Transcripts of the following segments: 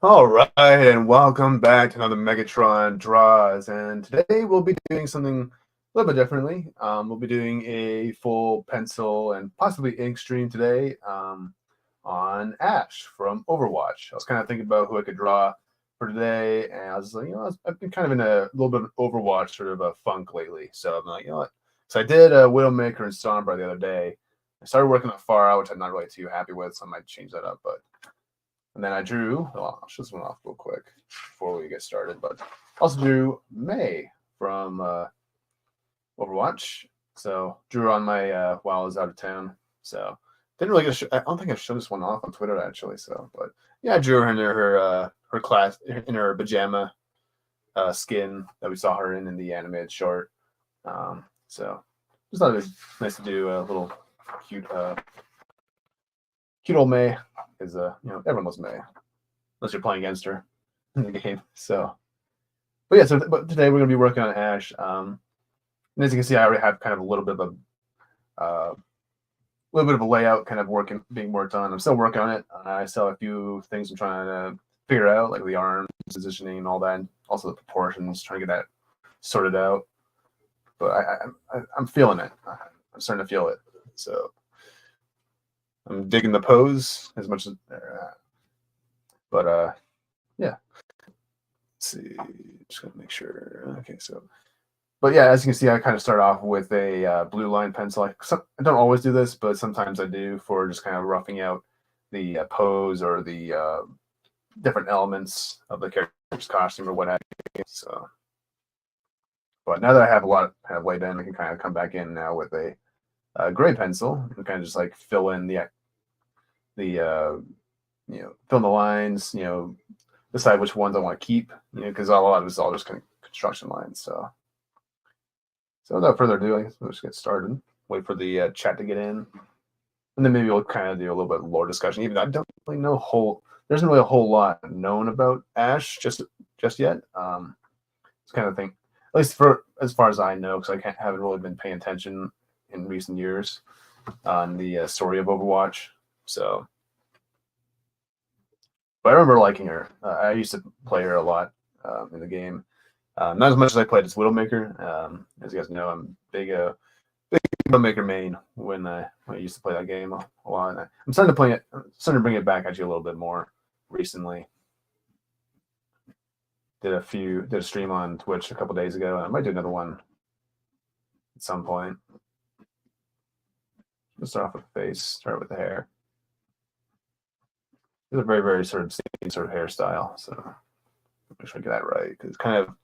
All right, and welcome back to another Megatron Draws. And today we'll be doing something a little bit differently. We'll be doing a full pencil and possibly ink stream today on Ashe from Overwatch. I was kind of thinking about who I could draw for today, and I was like, I've been kind of in a little bit of Overwatch sort of a funk lately. So I'm like, you know what? So I did Widowmaker and Sombra the other day. I started working on Far Out, which I'm not really too happy with, so I might change that up, but. And then I drew, well, I'll show this one off real quick before we get started, but I also drew May from Overwatch. So drew on my while I was out of town. So didn't really get I don't think I showed this one off on Twitter actually. So, but yeah, I drew her in her class in her pajama skin that we saw her in the animated short. So just thought it was nice to do a little cute cute old May is everyone loves May unless you're playing against her in the game. So, but yeah, but today we're gonna be working on Ashe. And as you can see, I already have kind of a little bit of a layout kind of being worked on. I'm still working on it. I still have a few things I'm trying to figure out, like the arm positioning and all that, and also the proportions, trying to get that sorted out. But I'm feeling it. I'm starting to feel it. So I'm digging the pose as much as, but yeah. Let's see, just gonna make sure. Okay, so, but yeah, as you can see, I kind of start off with a blue line pencil. I don't always do this, but sometimes I do for just kind of roughing out the pose or the different elements of the character's costume or what have you. So, but now that I have a lot kind of laid in, I can kind of come back in now with a gray pencil and kind of just like fill in the fill in the lines, decide which ones I want to keep, because a lot of it's all just kind of construction lines. So without further ado, I guess we'll just get started. Wait for the chat to get in, and then maybe we'll kind of do a little bit of lore discussion. Even though I don't really know there isn't really a whole lot known about Ashe just yet. It's kind of thing, at least for as far as I know, because I haven't really been paying attention in recent years on the story of Overwatch. So. But I remember liking her. I used to play her a lot in the game. Not as much as I played as Widowmaker. As you guys know, I'm big Widowmaker main when I used to play that game a lot. I'm starting to play it. I'm starting to bring it back actually a little bit more recently. Did a stream on Twitch a couple days ago, and I might do another one at some point. Let's start off with the face. Start with the hair. It's a very, very sort of same sort of hairstyle. So make sure I get that right, because it kind of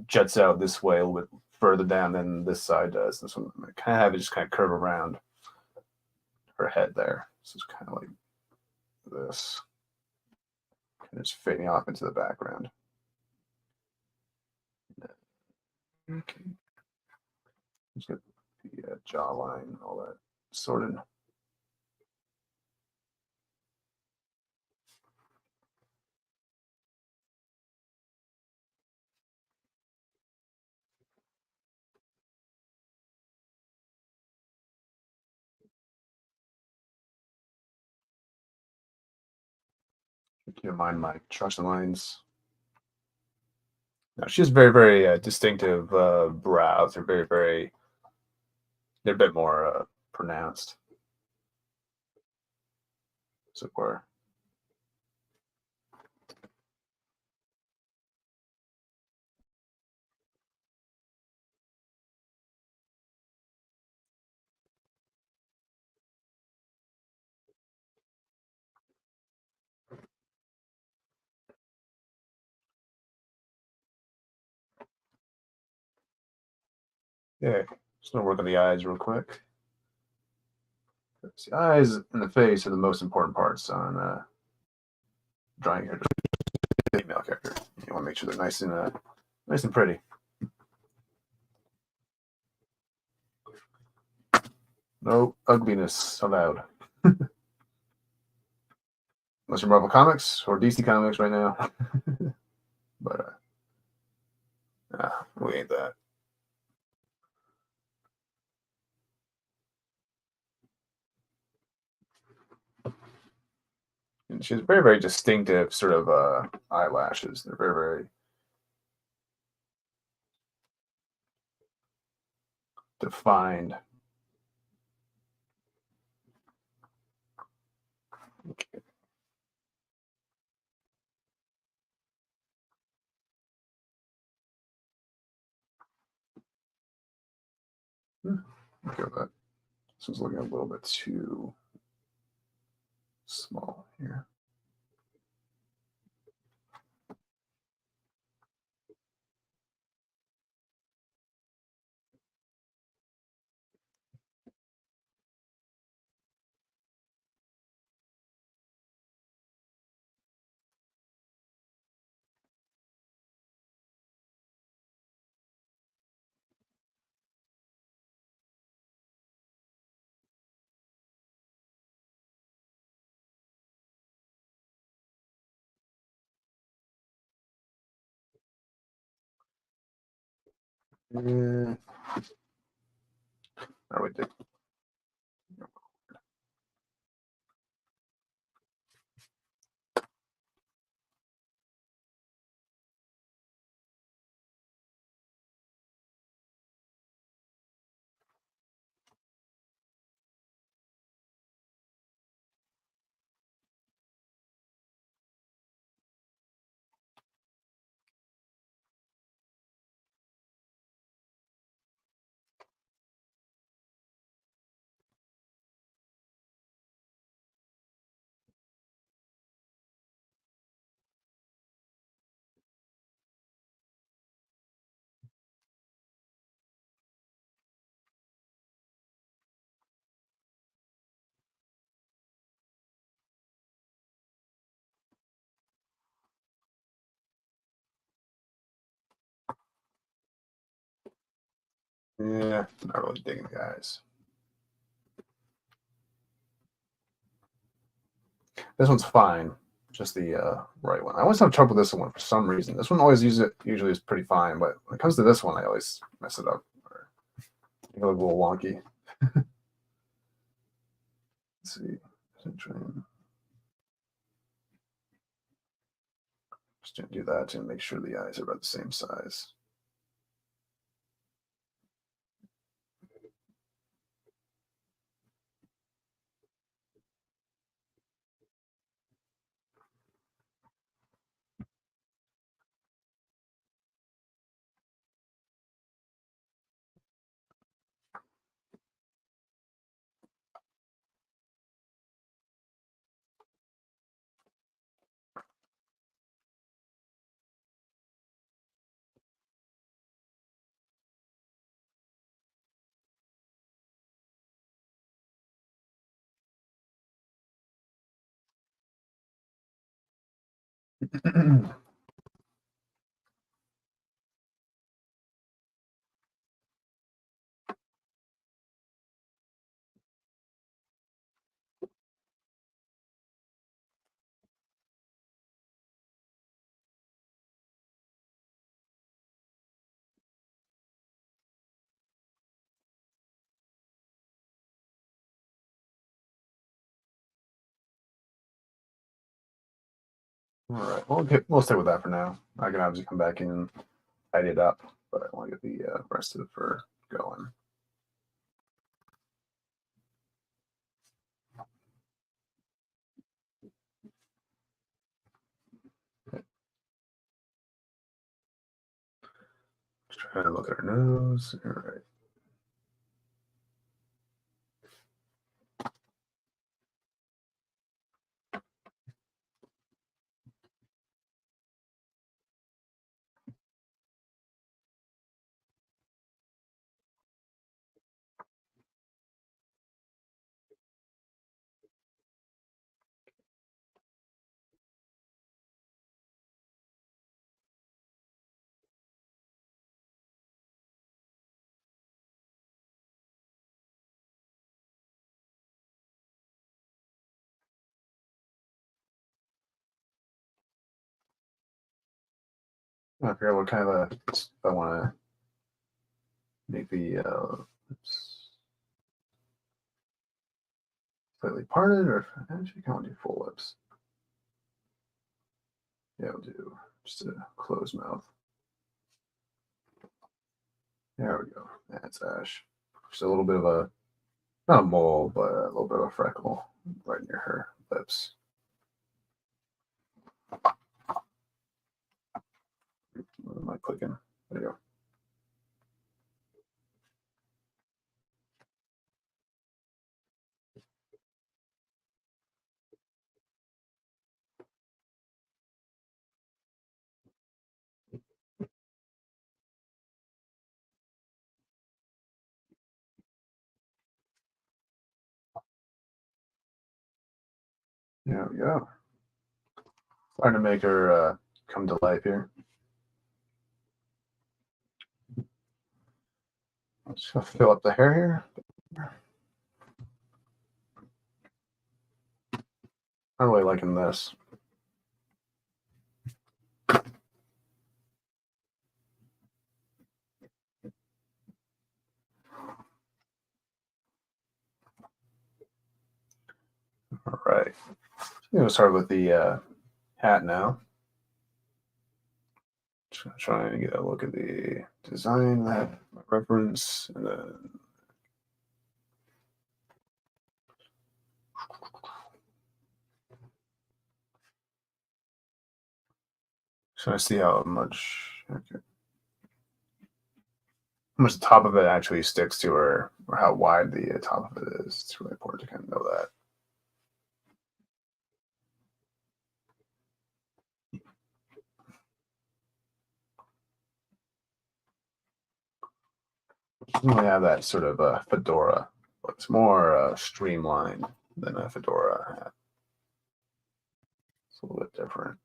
juts out this way a little bit further down than this side does. This one I kind of have it just kind of curve around her head there. So it's kind of like this. And it's fading off into the background. Okay. Just get the jawline, all that sorted. Keep in mind my construction lines. Now she has very, very distinctive brows. They're a bit more pronounced, as it were. Yeah, just gonna work on the eyes real quick. The eyes and the face are the most important parts on drawing a female character. You want to make sure they're nice and pretty. No ugliness allowed. Unless you're Marvel Comics or DC Comics right now. But we ain't that. And she has very, very distinctive sort of eyelashes. They're very, very defined. Okay. Okay with that. This one's looking a little bit too small here. Not really dig. Yeah, not really digging the eyes. This one's fine. Just the right one. I always have trouble with this one for some reason. This one usually is pretty fine, but when it comes to this one, I always mess it up or make it look a little wonky. Let's see. Just gonna do that and make sure the eyes are about the same size. All right, we'll stay with that for now. I can obviously come back in and tidy it up, but I want to get the rest of the fur going. Just trying to look at her nose. All right. I forget what kind of I want to make the lips slightly parted, or actually, I want to do full lips. Yeah, we'll do just a closed mouth. There we go. That's Ashe. Just a little bit of a, not a mole, but a little bit of a freckle right near her lips. What am I clicking? There you go. There we go. Starting to make her come to life here. Just gonna fill up the hair here. I'm really liking this. All right. I'm gonna start with the hat now. Just gonna try and get a look at the design, that reference, and then just gonna see how much the top of it actually sticks to her, or how wide the top of it is. It's really important to kind of know that. We have that sort of a fedora. It's more streamlined than a fedora hat. It's a little bit different.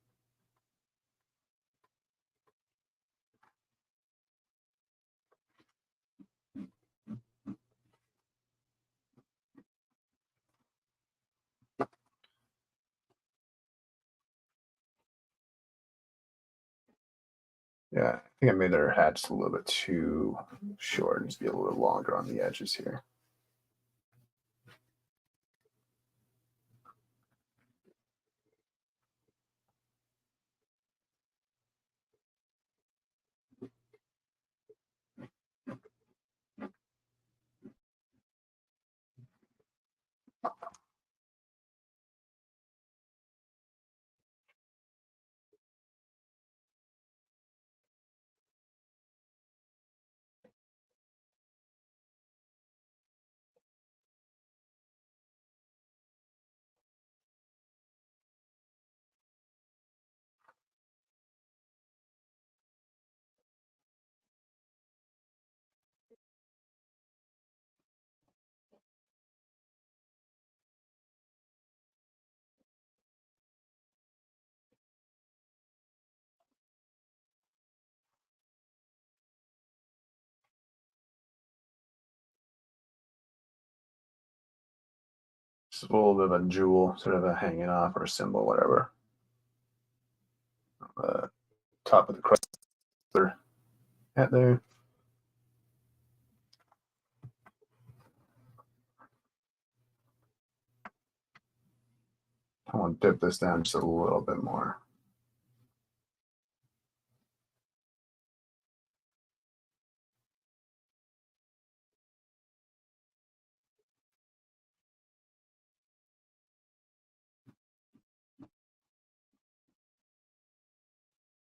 Yeah, I think I made their hat just a little bit too short. It needs to be a little bit longer on the edges here. Just a little bit of a jewel, sort of a hanging off or a symbol, whatever. Top of the Chrysler hat there. I want to dip this down just a little bit more.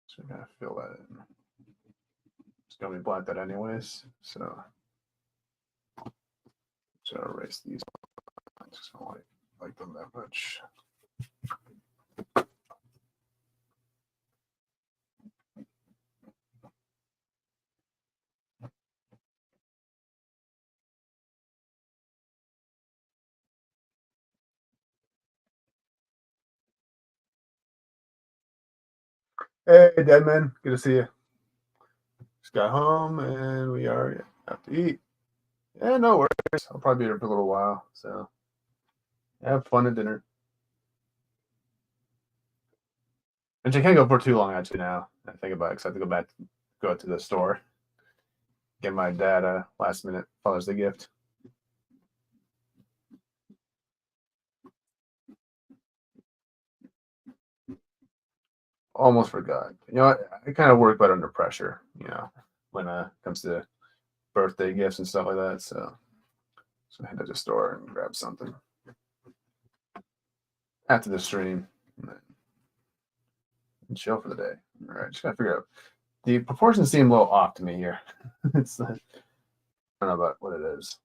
So I'm gonna fill that in. It's gonna be black that anyways, so just gonna erase these. I just don't like them that much. Hey, Deadman, good to see you. Just got home and we are have to eat. Yeah, no worries. I'll probably be here for a little while, so have fun at dinner. And I can't go for too long actually now. I think about it because I have to go to the store, get my dad a last minute Father's Day gift. almost forgot. You know, I kind of work better under pressure. You know, when it comes to birthday gifts and stuff like that. So I head to the store and grab something after the stream and chill for the day. All right, just gotta figure out. The proportions seem a little off to me here. It's I don't know about what it is.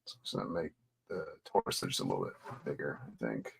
So I'm just gonna make the torso just a little bit bigger, I think.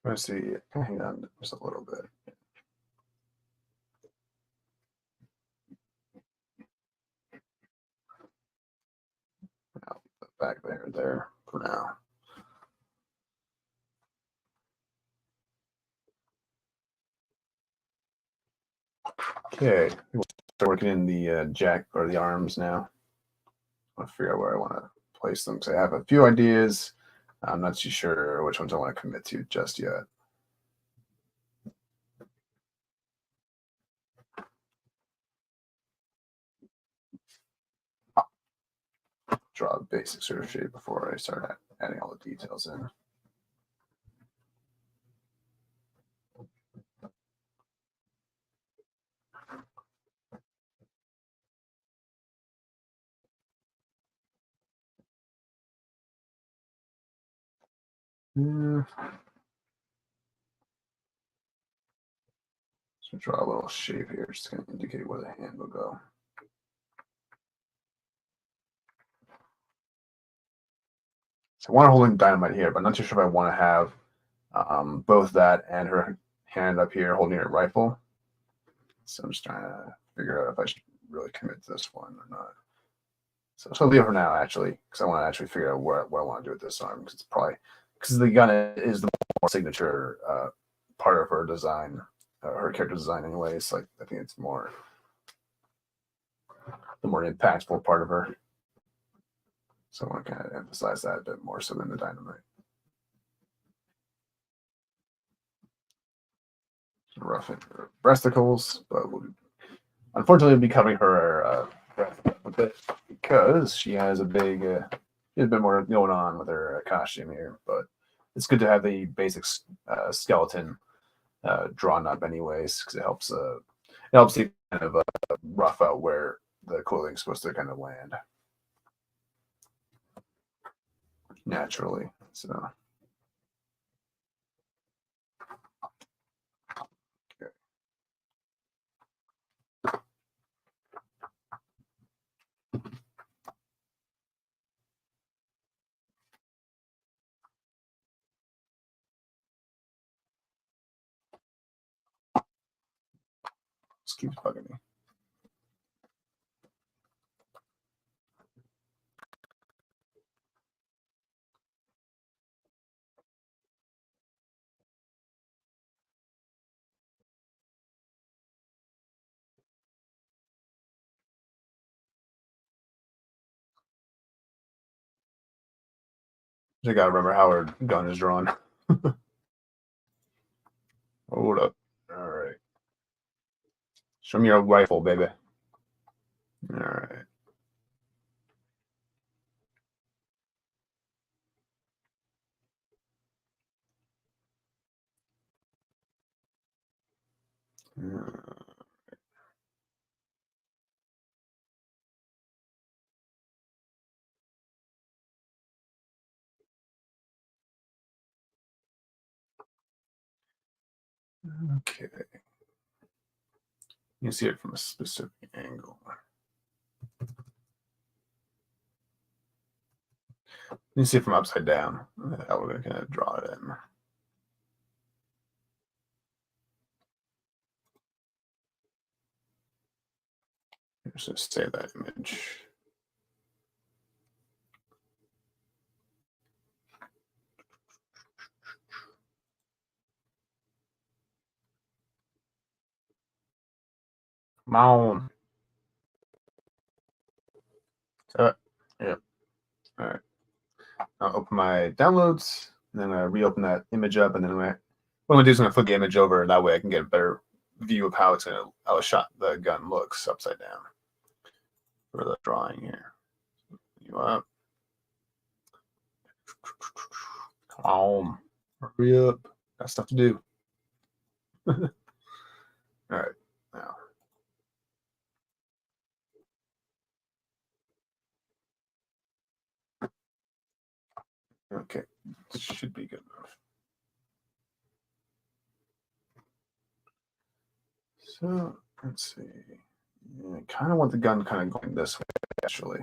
Just want to see. Hang on just a little bit. I'll put it back there for now. Okay, we'll start working in the jack or the arms now. I want to figure out where I want to place them because I have a few ideas. I'm not too sure which ones I want to commit to just yet. Draw a basic sort of shape before I start adding all the details in. Yeah. So draw a little shape here, just to kind of indicate where the hand will go. So I want to hold in dynamite here, but I'm not too sure if I want to have both that and her hand up here holding her rifle. So I'm just trying to figure out if I should really commit to this one or not. So I'll leave it for now, actually, because I want to actually figure out what I want to do with this arm, because it's probably because the gun is the more signature part of her design, her character design, anyways. Like I think it's more the more impactful part of her. So I want to kind of emphasize that a bit more so than the dynamite. Rough it her breasticles, but unfortunately, we'll be covering her breast a bit because she has a big, a bit more going on with her costume here. But it's good to have the basic skeleton drawn up, anyways, because it helps you kind of rough out where the clothing's supposed to kind of land naturally. So. Just keeps bugging me. You gotta remember how her gun is drawn. Hold up. All right. Show me your rifle, baby. All right. Okay. You can see it from a specific angle. You can see it from upside down. How we're going to kind of draw it in. Just save that image. Come on. Yep. All right. I'll open my downloads, and then I reopen that image up, and then what I'm gonna do is I'm gonna flip the image over. That way, I can get a better view of how how a shot the gun looks upside down for the drawing here. You up? Come on, hurry up! Got stuff to do. All right, now. Okay, should be good enough. So let's see. Yeah, I kind of want the gun kind of going this way, actually.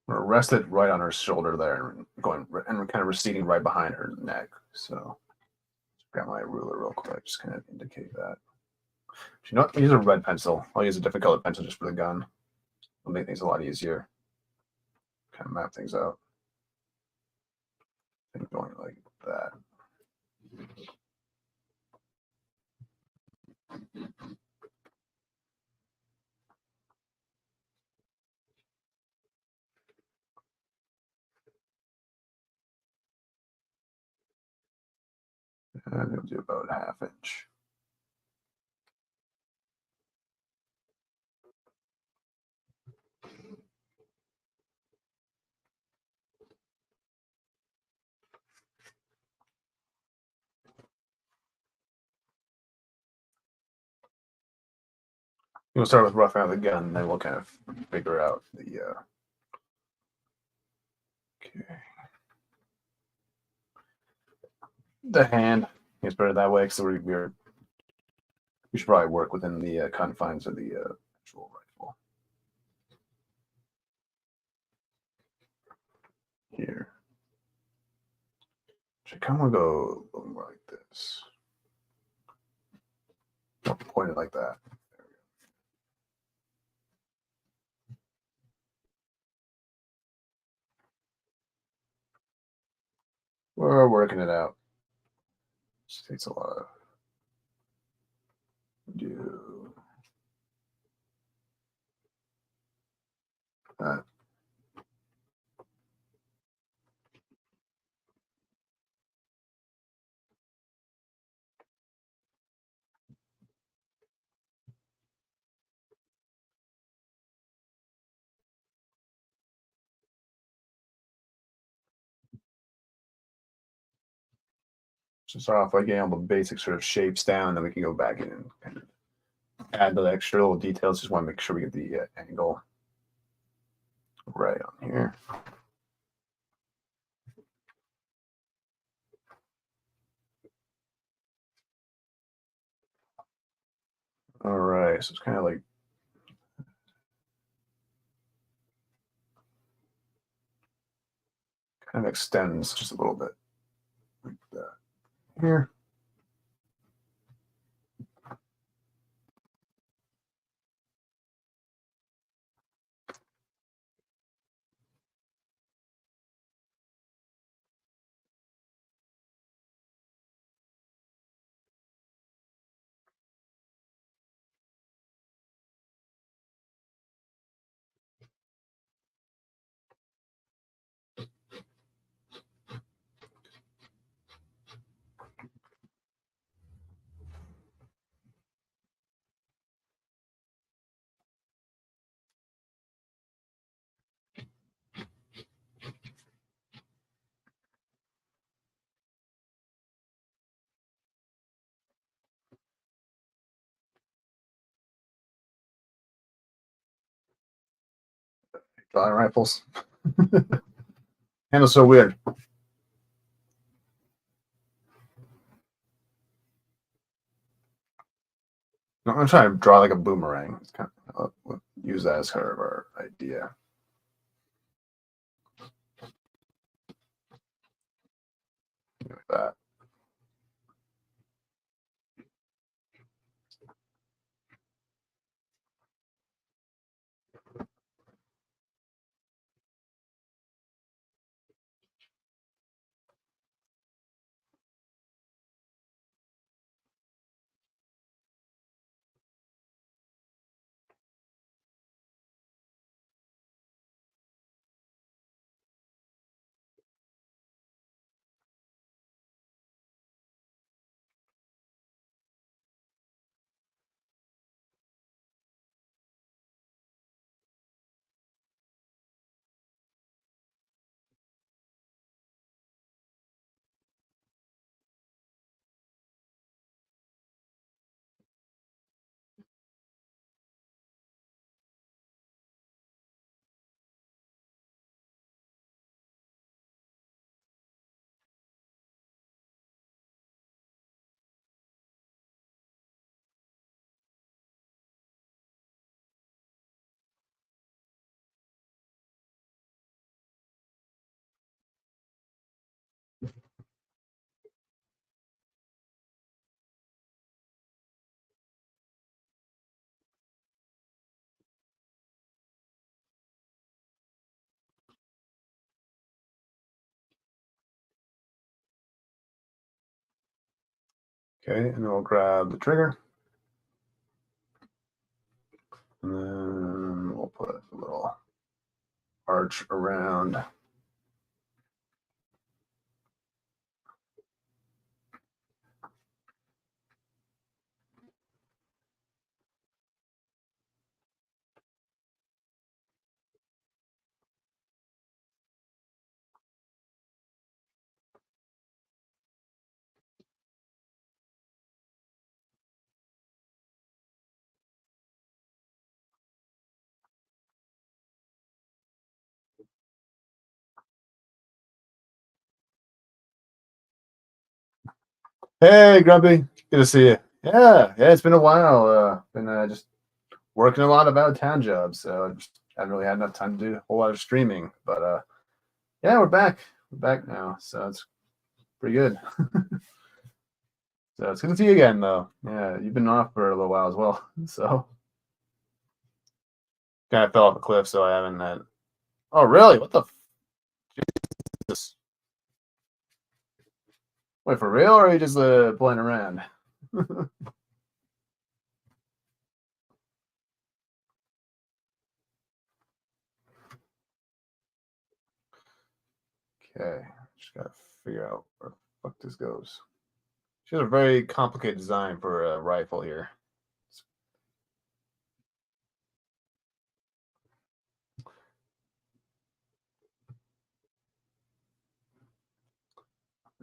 I'm gonna rest it right on her shoulder there, and kind of receding right behind her neck. So, grab my ruler real quick, just kind of indicate that. You know what? I'll use a red pencil. I'll use a different colored pencil just for the gun. It'll make things a lot easier. Kind of map things out. And going like that. And we'll do about a ½ inch. We'll start with roughing out the gun, and then we'll kind of figure out the. Okay. The hand is better that way because we should probably work within the confines of the actual rifle. Here. So I kind of want to go a little more like this. Point it like that. We're working it out. Just takes a lot of do that. So start off by getting all the basic sort of shapes down, then we can go back in and kind of add the extra little details. Just want to make sure we get the angle right on here. All right, so it's kind of like kind of extends just a little bit like that here. Drawing rifles. Handle's so weird. I'm gonna try to draw like a boomerang. It's kind of, we'll use that as kind of our idea. Like that. Okay, and then we'll grab the trigger. And then we'll put a little arch around. Hey, Grumpy. Good to see you. Yeah, it's been a while. Been just working a lot of out of town jobs, so I just haven't really had enough time to do a whole lot of streaming. But yeah, we're back. We're back now, so it's pretty good. So it's good to see you again, though. Yeah, you've been off for a little while as well, so kind of fell off a cliff, so I haven't had. Oh, really? What the? Jesus. Wait, for real, or are you just playing around? Okay, just gotta figure out where the fuck this goes. She has a very complicated design for a rifle here.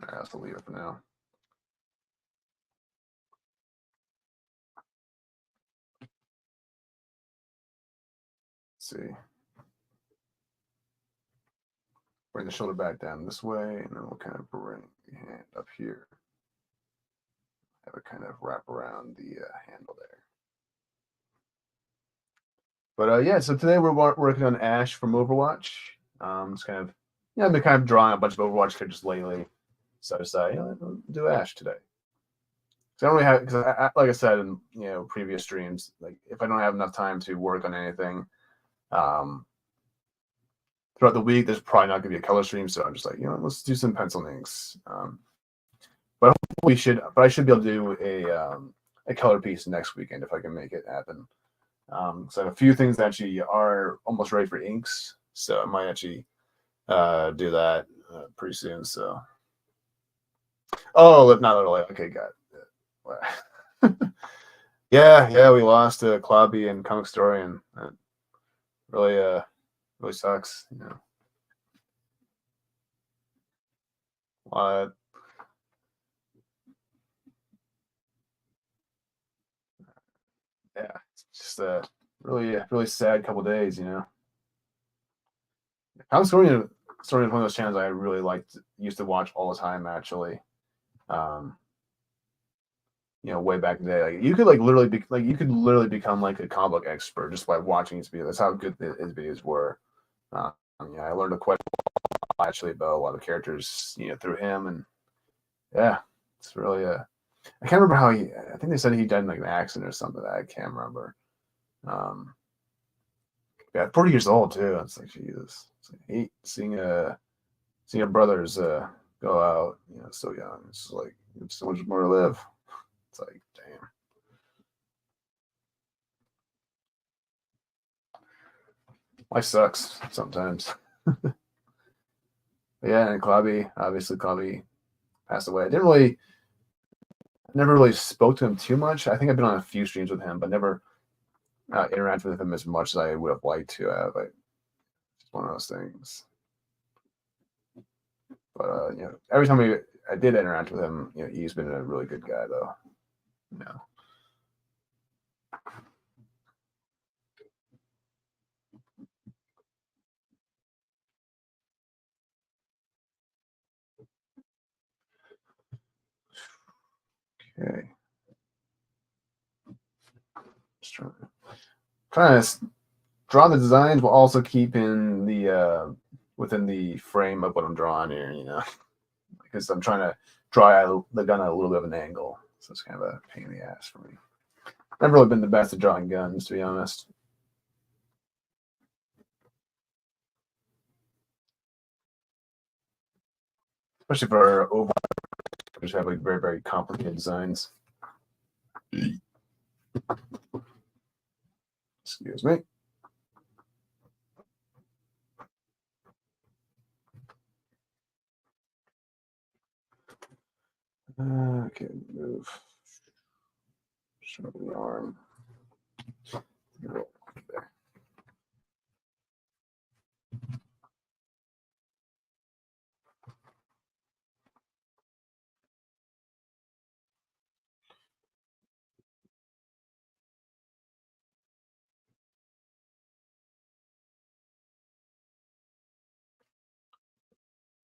I have to leave it for now. Let's see. Bring the shoulder back down this way, and then we'll kind of bring the hand up here. Have it kind of wrap around the handle there. But yeah, so today we're working on Ashe from Overwatch. It's kind of, I've been kind of drawing a bunch of Overwatch characters lately, so I decided, I'll do Ashe today. So I don't really have, because like I said in previous streams, like if I don't have enough time to work on anything, throughout the week, there's probably not going to be a color stream, so I'm just like, let's do some pencil inks. But I should be able to do a color piece next weekend if I can make it happen. So I have a few things that actually are almost ready for inks, so I might actually do that pretty soon. So, oh, not literally. Okay, got it. Yeah, we lost Clobby and Comic Story, and really sucks. What? Yeah, it's just a really sad couple days. Comic Story is one of those channels I really used to watch all the time. Actually, way back in the day, like you could literally become like a comic book expert just by watching his videos. That's how good his videos were. I learned quite a lot actually about a lot of characters, through him, and yeah, it's really I can't remember how I think they said he died in like an accident or something. I can't remember. Yeah, 40 years old too. It's like Jesus. It's like, hate seeing your brothers go out, so young. It's like so much more to live. It's like, damn. Life sucks sometimes. Yeah, and Clobby, obviously Clobby passed away. Never really spoke to him too much. I think I've been on a few streams with him, but never interacted with him as much as I would have liked to have. It's one of those things. But every time I did interact with him, he's been a really good guy, though. Okay. Just trying to draw the designs while also keeping the within the frame of what I'm drawing here, because I'm trying to draw the gun at a little bit of an angle. So it's kind of a pain in the ass for me. Never really been the best at drawing guns, to be honest. Especially for Overwatch just have like very, very complicated designs. Excuse me. Okay, move. Show the arm. There.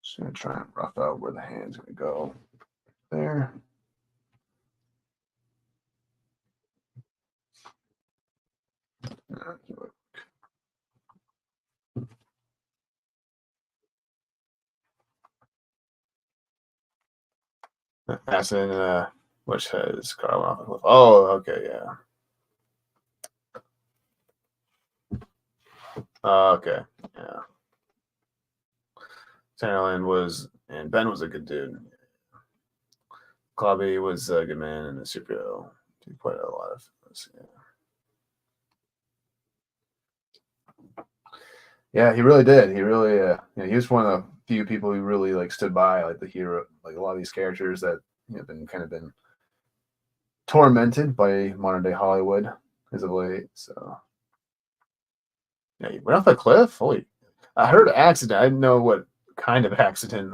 Just gonna try and rough out where the hand's gonna go. There. That's in which has Carl. Oh, okay, yeah. Okay, yeah. Tannerland was, and Ben was a good dude. Clobby was a good man and a superhero. Did quite a lot of things. Yeah, he really did. He really, he was one of the few people who really like stood by like the hero, like a lot of these characters that been kind of been tormented by modern day Hollywood as of late. So yeah, he went off a cliff. Holy! I heard accident. I didn't know what kind of accident.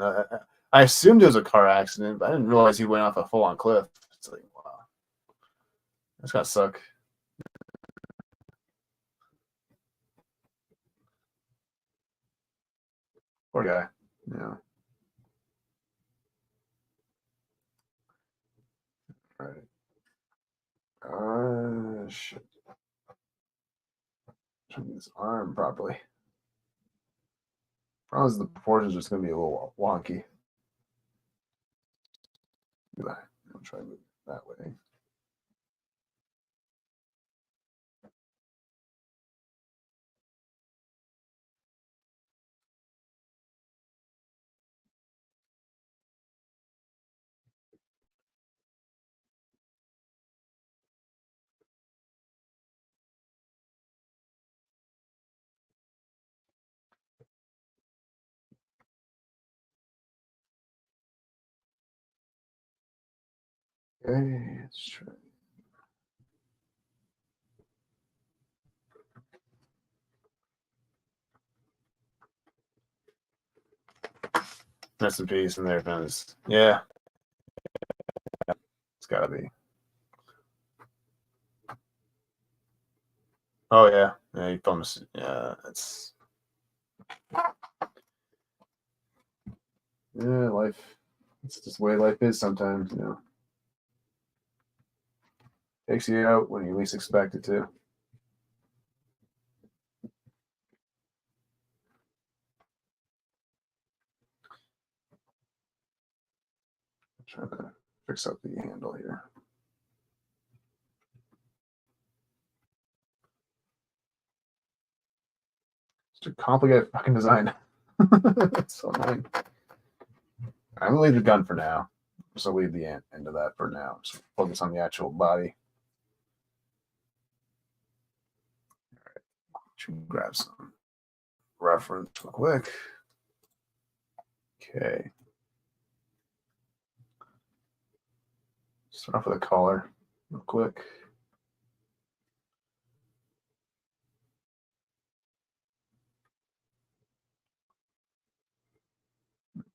I assumed it was a car accident, but I didn't realize he went off a full-on cliff. It's like, wow, that's gotta suck. Poor guy. Yeah. All right. Shit. Trying to get his arm properly. Problem is the proportions are just gonna be a little wonky. I'll try to move that way. Okay, let's try. Rest in peace, and there, Pens. Yeah, it's gotta be. Oh yeah, yeah. You promised. Yeah, it's. Yeah, life. It's just the way life is sometimes. Takes you out when you least expect it to. Trying to fix up the handle here. It's a complicated fucking design. It's so annoying. I'm gonna leave the gun for now. So leave the end of that for now. Just focus on the actual body. All right. Should grab some reference real quick. Okay. Start off with a collar real quick.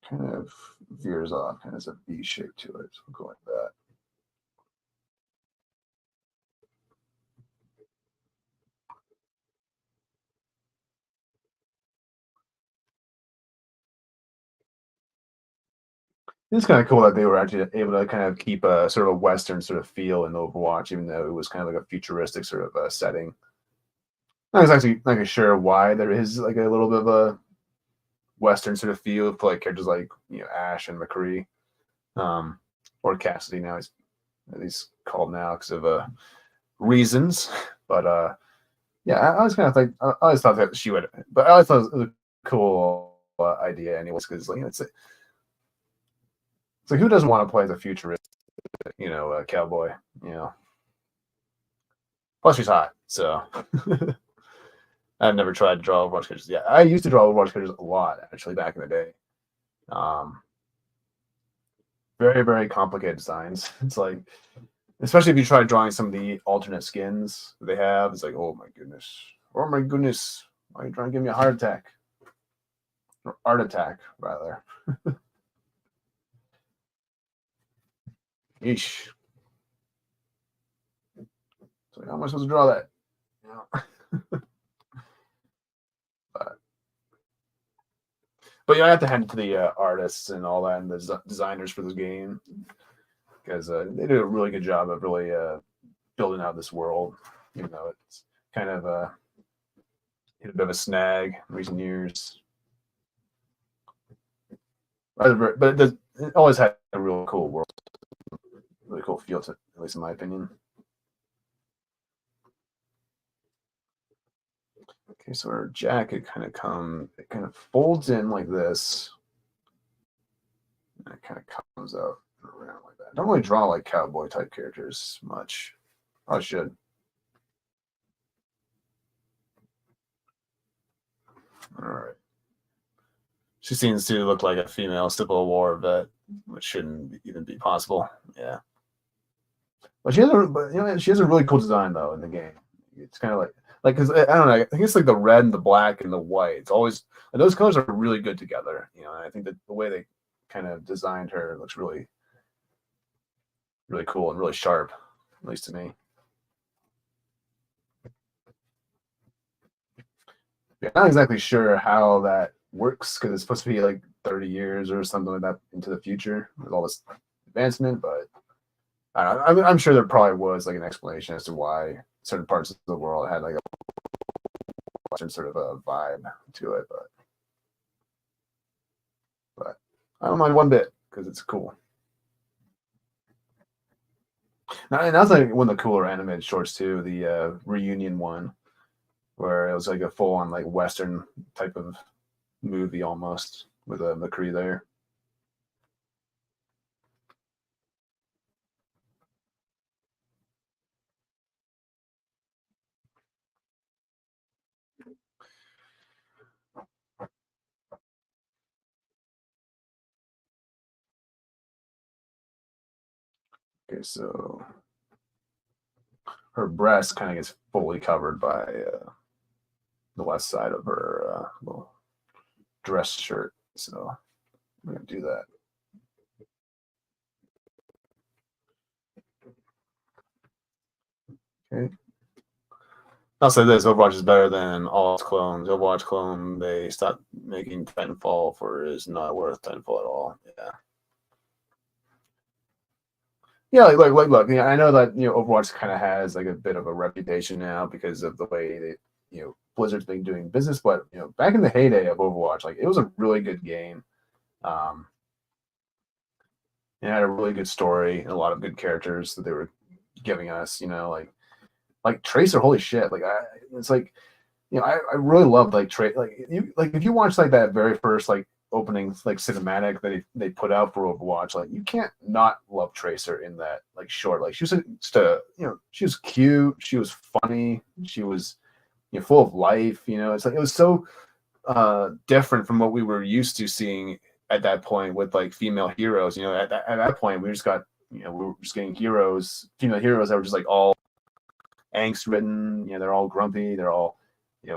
Kind of veers off, kind of has a V shape to it. So we'll go like that. It's kind of cool that they were actually able to kind of keep a sort of a Western sort of feel in Overwatch, even though it was kind of like a futuristic sort of setting. I was actually not sure why there is like a little bit of a Western sort of feel for like characters like Ashe and McCree, or Cassidy now he's called now because of reasons. But yeah, I always kind of think I always thought that she would, but I always thought it was a cool idea anyways because like it's It's like, who doesn't want to play as a futurist, cowboy? Plus she's hot, so. I've never tried to draw Overwatch characters. Yeah, I used to draw Overwatch characters a lot, actually, back in the day. Very, very complicated designs. It's like, especially if you try drawing some of the alternate skins they have, it's like, oh my goodness. Oh my goodness. Why are you trying to give me a heart attack? Or art attack, rather. Yeesh. So how am I supposed to draw that? But I have to hand it to the artists and all that, and the designers for this game, because they did a really good job of really building out this world. Even though it's kind of hit a bit of a snag in recent years, but it always had a real cool world, really cool feel to it, at least in my opinion. Okay, so our jacket kind of folds in like this. And it kind of comes out around like that. I don't really draw like cowboy type characters much. I should. All right. She seems to look like a female Civil War vet, which shouldn't even be possible. Yeah. But she has a really cool design though in the game. It's kind of like, because I don't know, I think it's like the red and the black and the white. It's always, those colors are really good together. And I think that the way they kind of designed her looks really, really cool and really sharp, at least to me. Yeah, I'm not exactly sure how that works, because it's supposed to be like 30 years or something like that into the future with all this advancement, but I don't know. I'm sure there probably was like an explanation as to why certain parts of the world had like a sort of a vibe to it, but I don't mind one bit because it's cool. Now, and that's like one of the cooler animated shorts too, the reunion one, where it was like a full on like Western type of movie almost with a McCree there. Okay, so her breast kind of gets fully covered by the left side of her little dress shirt. So I'm going to do that. Okay. I'll say this: Overwatch is better than all its clones. Overwatch clone, they stopped making Titanfall for is not worth Titanfall at all. Yeah. Yeah, like look, I know that Overwatch kind of has like a bit of a reputation now because of the way that Blizzard's been doing business, but back in the heyday of Overwatch, like it was a really good game. It had a really good story and a lot of good characters that they were giving us. Like Tracer, holy shit! It's like I really loved like if you watch like that very first like opening like cinematic that they put out for Overwatch, like you can't not love Tracer in that like short. Like she was just she was cute, she was funny, she was full of life. It's like it was so different from what we were used to seeing at that point with like female heroes. At that point we just got we were just getting female heroes that were just like all angst ridden. They're all grumpy, they're all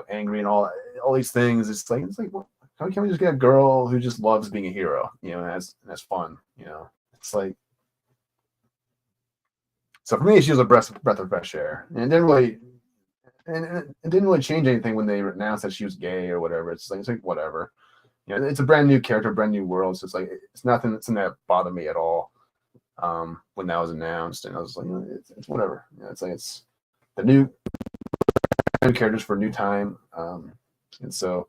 angry and all these things. It's like well, how can we just get a girl who just loves being a hero, and has fun, It's like, so for me, she was a breath of fresh air, and it didn't really change anything when they announced that she was gay or whatever. It's like whatever, it's a brand new character, brand new world. So it's like it's nothing that bothered me at all when that was announced, and I was like, it's whatever. It's like it's the new characters for a new time, and so.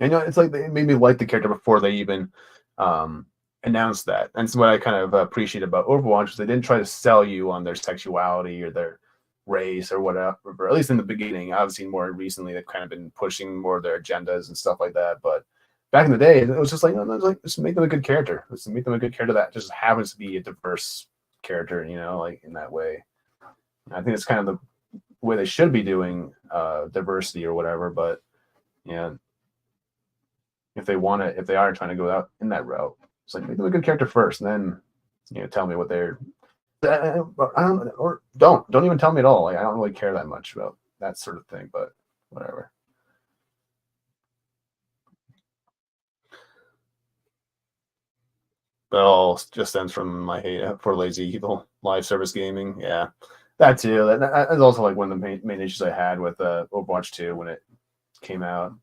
And it's like they made me like the character before they even announced that. And it's what I kind of appreciate about Overwatch is they didn't try to sell you on their sexuality or their race or whatever. At least in the beginning, obviously more recently they've kind of been pushing more of their agendas and stuff like that. But back in the day, it was just like, no, no, like just make them a good character. Let's make them a good character that just happens to be a diverse character, you know, like in that way. I think it's kind of the way they should be doing diversity or whatever. But yeah, if they want to, if they are trying to go out in that route, it's like make them a good character first, and then tell me what they're. I don't, or don't even tell me at all. Like I don't really care that much about that sort of thing, but whatever. That all just stems from my hate for lazy evil live service gaming. Yeah, that too. That's also like one of the main issues I had with Overwatch 2 when it came out.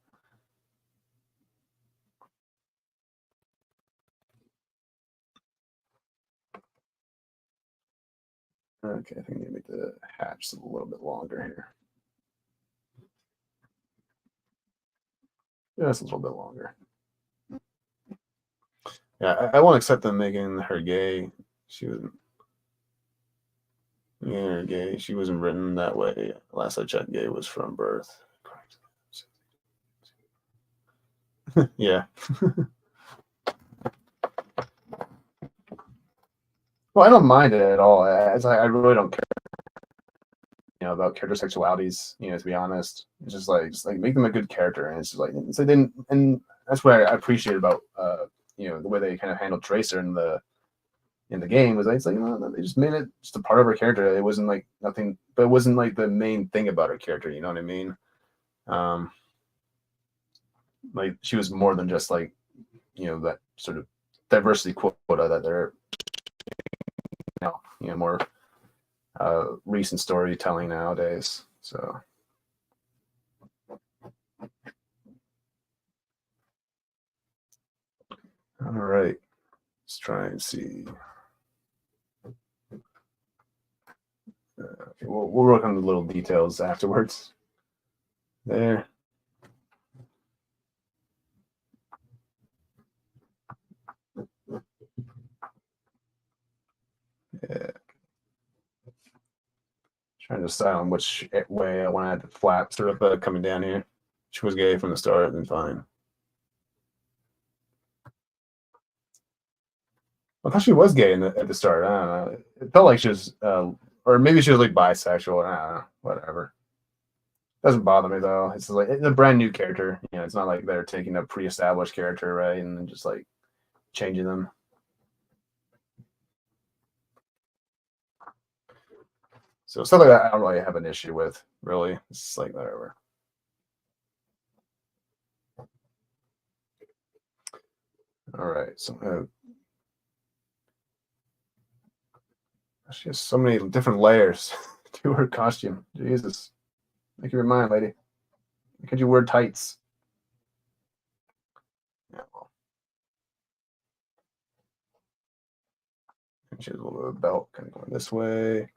Okay, I think I need to make the hatch a little bit longer here. Just a little bit longer. Yeah, I won't accept them making her gay. She wasn't. Yeah, gay. She wasn't written that way. Last I checked, gay was from birth. Yeah. Well, I don't mind it at all. I really don't care, about character sexualities. To be honest, it's just like make them a good character, and it's just like so then, and that's what I appreciate about the way they kind of handled Tracer in the game was like, it's like they just made it just a part of her character. It wasn't like nothing, but it wasn't like the main thing about her character. You know what I mean? Like she was more than just like that sort of diversity quota that they're more recent storytelling nowadays. So all right, let's try and see. We'll work on the little details afterwards. There. Yeah. Trying to decide on which way I want to add the flap sort of coming down here. She was gay from the start, then fine. I thought she was gay at the start. I don't know. It felt like she was, or maybe she was like bisexual. I don't know. Whatever. Doesn't bother me though. It's like it's a brand new character. It's not like they're taking a pre-established character, right, and then just like changing them. So stuff like that, I don't really have an issue with. Really, it's like whatever. All right, so she has so many different layers to her costume. Jesus, make up your mind, lady. Why could you wear tights? Yeah, well. And she has a little bit of a belt kind of going this way.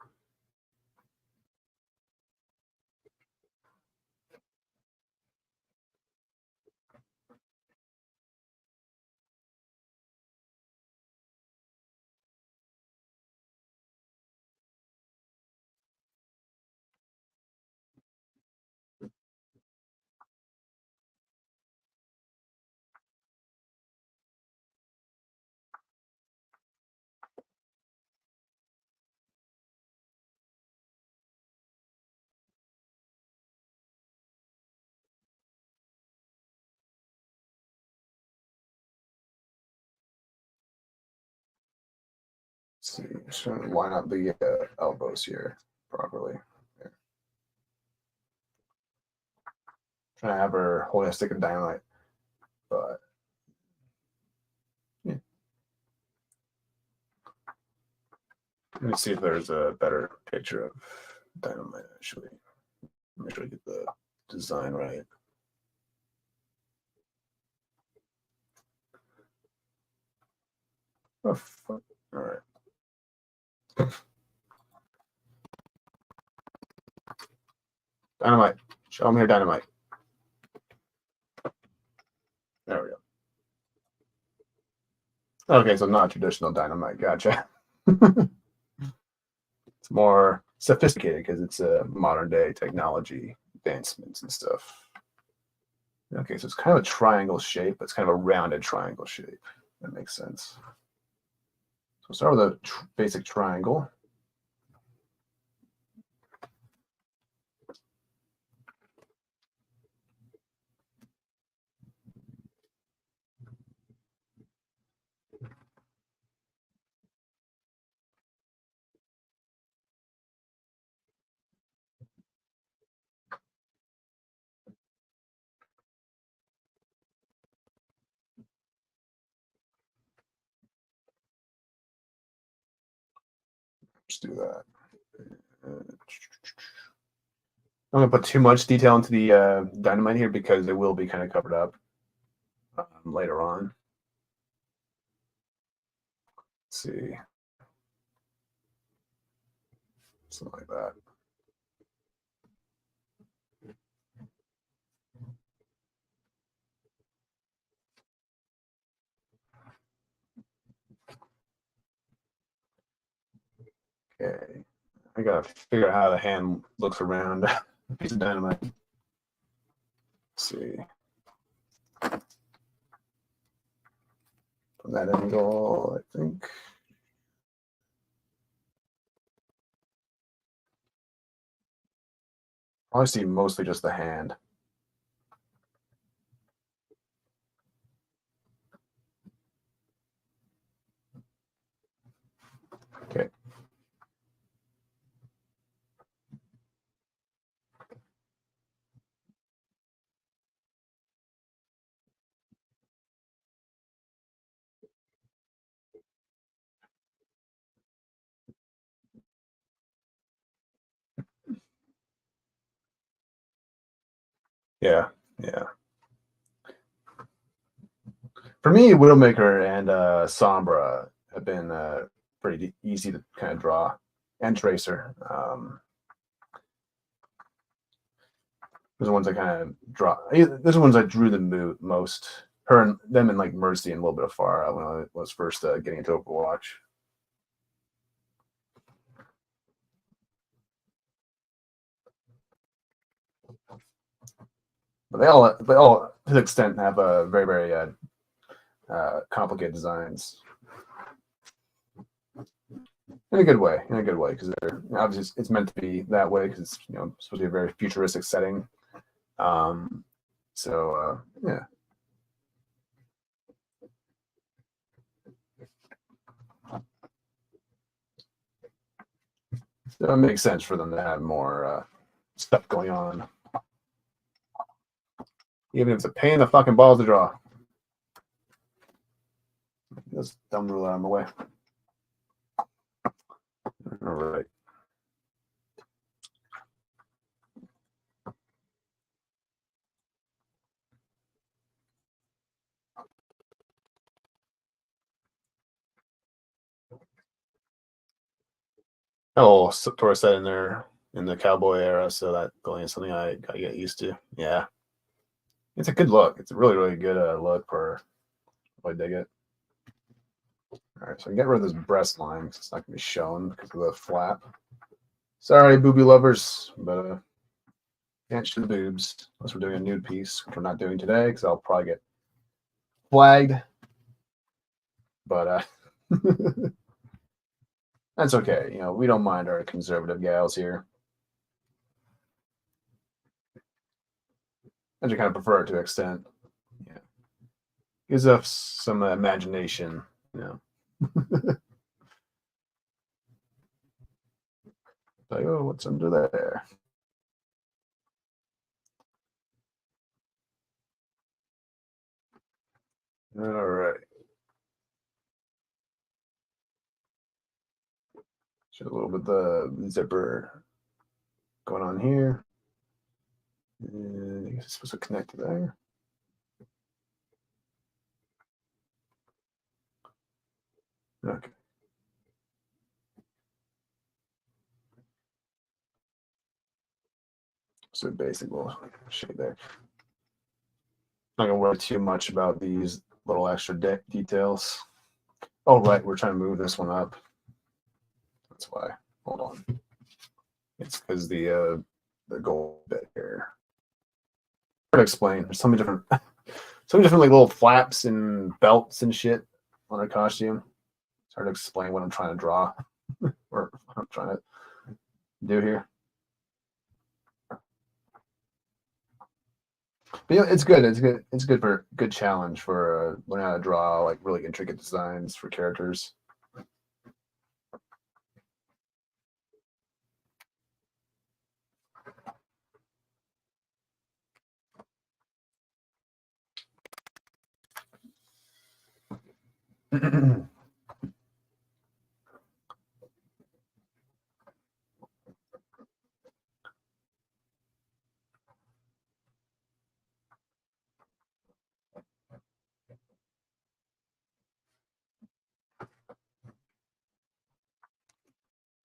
Let's see, just trying to line up the elbows here properly. There. Trying to have her holding a stick of dynamite, but yeah. Let me see if there's a better picture of dynamite actually. Make sure I get the design right. Oh, fuck. All right. Dynamite. Show me your dynamite. There we go. Okay, so not traditional dynamite. Gotcha. It's more sophisticated because it's a modern day technology advancements and stuff. Okay, so it's kind of a triangle shape, but it's kind of a rounded triangle shape. That makes sense. So we'll start with a basic triangle. Let's do that. I'm going to put too much detail into the dynamite here because it will be kind of covered up later on. Let's see. Something like that. Okay. I got to figure out how the hand looks around a piece of dynamite. Let's see. From that angle, I think. I see mostly just the hand. Okay. Yeah, yeah. For me, Widowmaker and Sombra have been pretty easy to kind of draw, and Tracer. Those are ones I kind of draw. Those are ones I drew the most. Her and them and like Mercy and a little bit of Far when I was first getting into Overwatch. But they all to an extent have a very complicated designs. In a good way, because they're obviously it's meant to be that way because it's supposed to be a very futuristic setting. So yeah. So it makes sense for them to have more stuff going on. Even if it's a pain in the fucking balls to draw. This dumb ruler out of the way. All right. Oh, Tor set in there in the cowboy era, so that going is something I gotta get used to. Yeah, it's a good look. It's a really good look for. I dig it. All right, so I get rid of this breast line because it's not gonna be shown because of the flap. Sorry, booby lovers, but can't show the boobs unless we're doing a nude piece, which we're not doing today because I'll probably get flagged. But that's okay. We don't mind our conservative gals here. I just kind of prefer it to an extent. Yeah, gives us some imagination. Like, oh, what's under there? All right. Show a little bit the zipper going on here. And I guess it's supposed to connect to there. Okay. So basic little shade there. Not gonna worry too much about these little extra details. Oh, right, we're trying to move this one up. That's why. Hold on. It's because the gold bit here. to explain. There's so many different, like little flaps and belts and shit on a costume. It's hard to explain what I'm trying to draw or what I'm trying to do here. But yeah, it's good. It's good. It's good for good challenge for learning how to draw like really intricate designs for characters.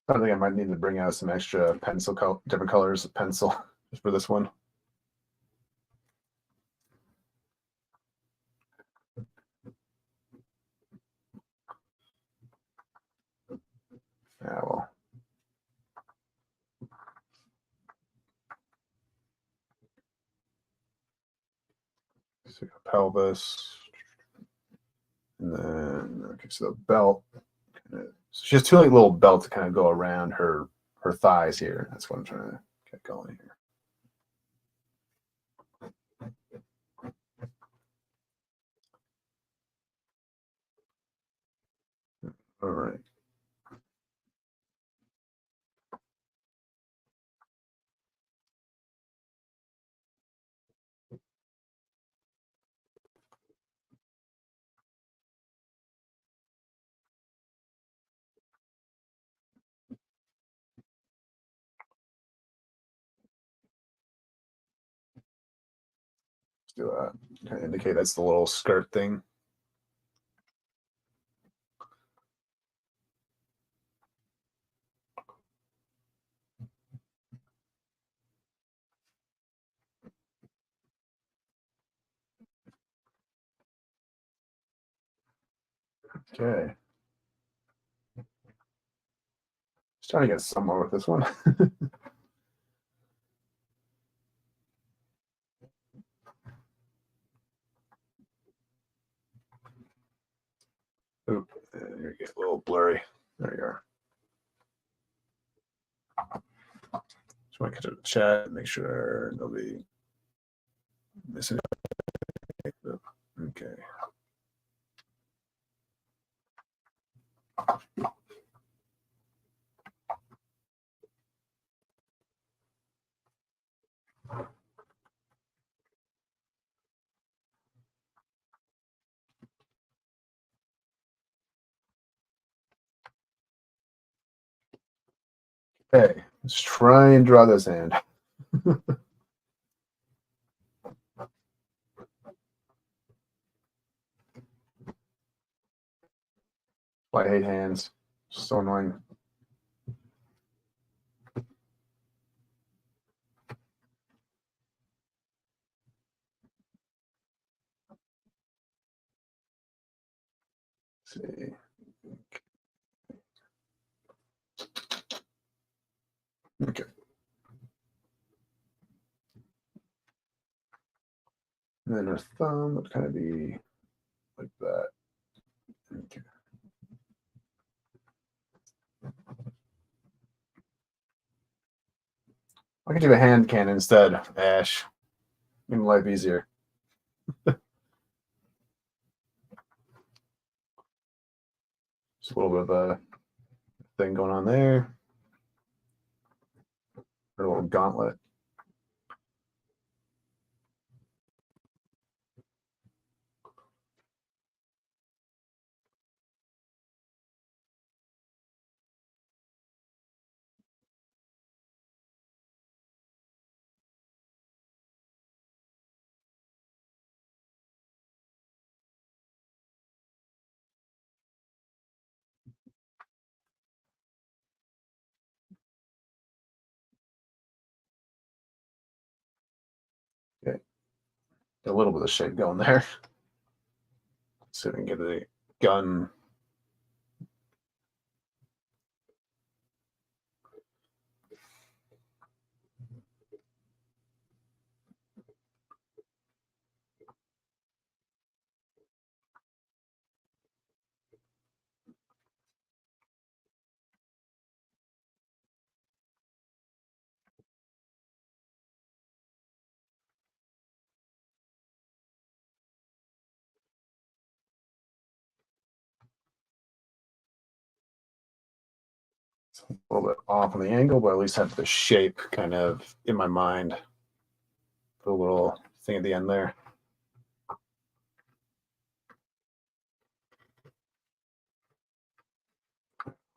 I think I might need to bring out some extra pencil different colors of pencil just for this one. Yeah, well. So pelvis. And then, okay, so the belt. So she has two like little belts to kind of go around her thighs here. That's what I'm trying to get going here. All right. Let's do that. Kind of indicate that's the little skirt thing. Okay. Just trying to get somewhere with this one. Oop, here you get a little blurry. There you are. Just want to catch up the chat, make sure nobody missing it. Okay. Okay, let's try and draw this hand. I hate hands. So annoying. Let's see. Okay. And then her thumb would kind of be like that. Okay. I could do a hand cannon instead, Ashe. Make life easier. Just a little bit of a thing going on there. A little gauntlet. Okay. A little bit of shape going there. Let's see if we can get the gun. It's a little bit off on the angle, but at least have the shape kind of in my mind. Put a little thing at the end there.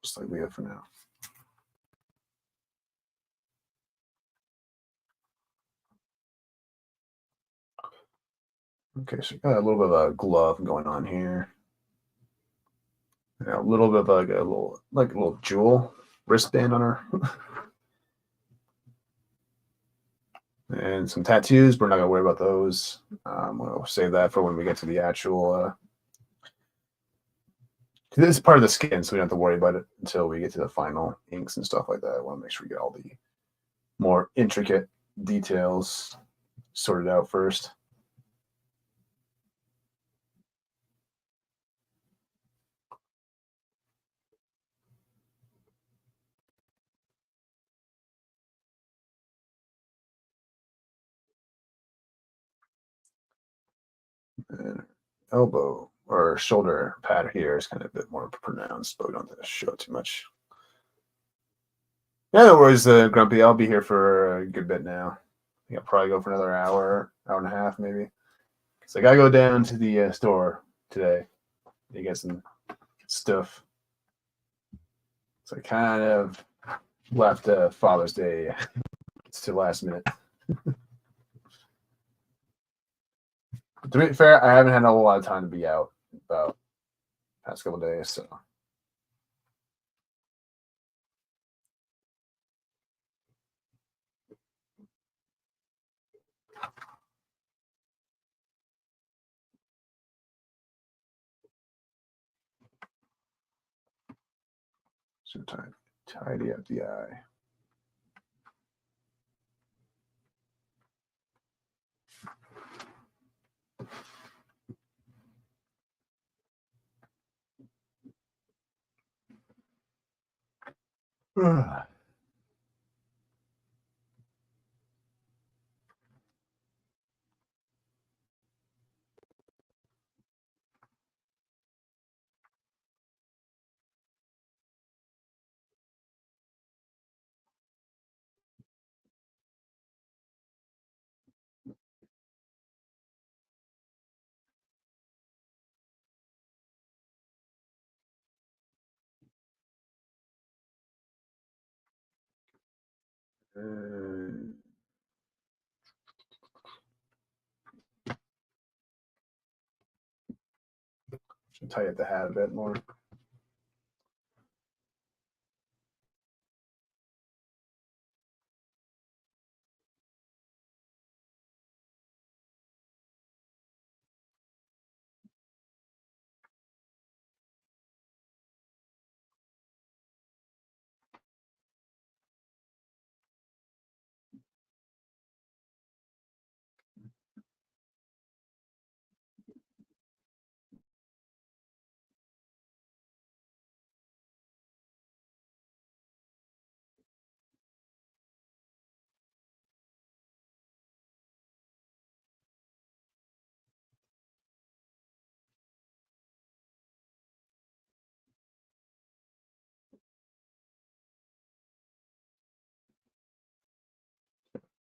Just like we have for now. Okay, so got a little bit of a glove going on here. Yeah, a little bit of like a little jewel wristband on her. And some tattoos. We're not gonna worry about those. We'll save that for when we get to the actual. This is part of the skin, so we don't have to worry about it until we get to the final inks and stuff like that. I want to make sure we get all the more intricate details sorted out first. And elbow or shoulder pad here is kind of a bit more pronounced, but we don't have to show it too much. Yeah, no worries, Grumpy. I'll be here for a good bit now. I think I'll probably go for another hour, hour and a half, maybe. Because I gotta go down to the store today to get some stuff. So I kind of left Father's Day to last minute. To be fair, I haven't had a whole lot of time to be out about the past couple of days, so. So tidy up the eye. Should tighten the hat a bit more.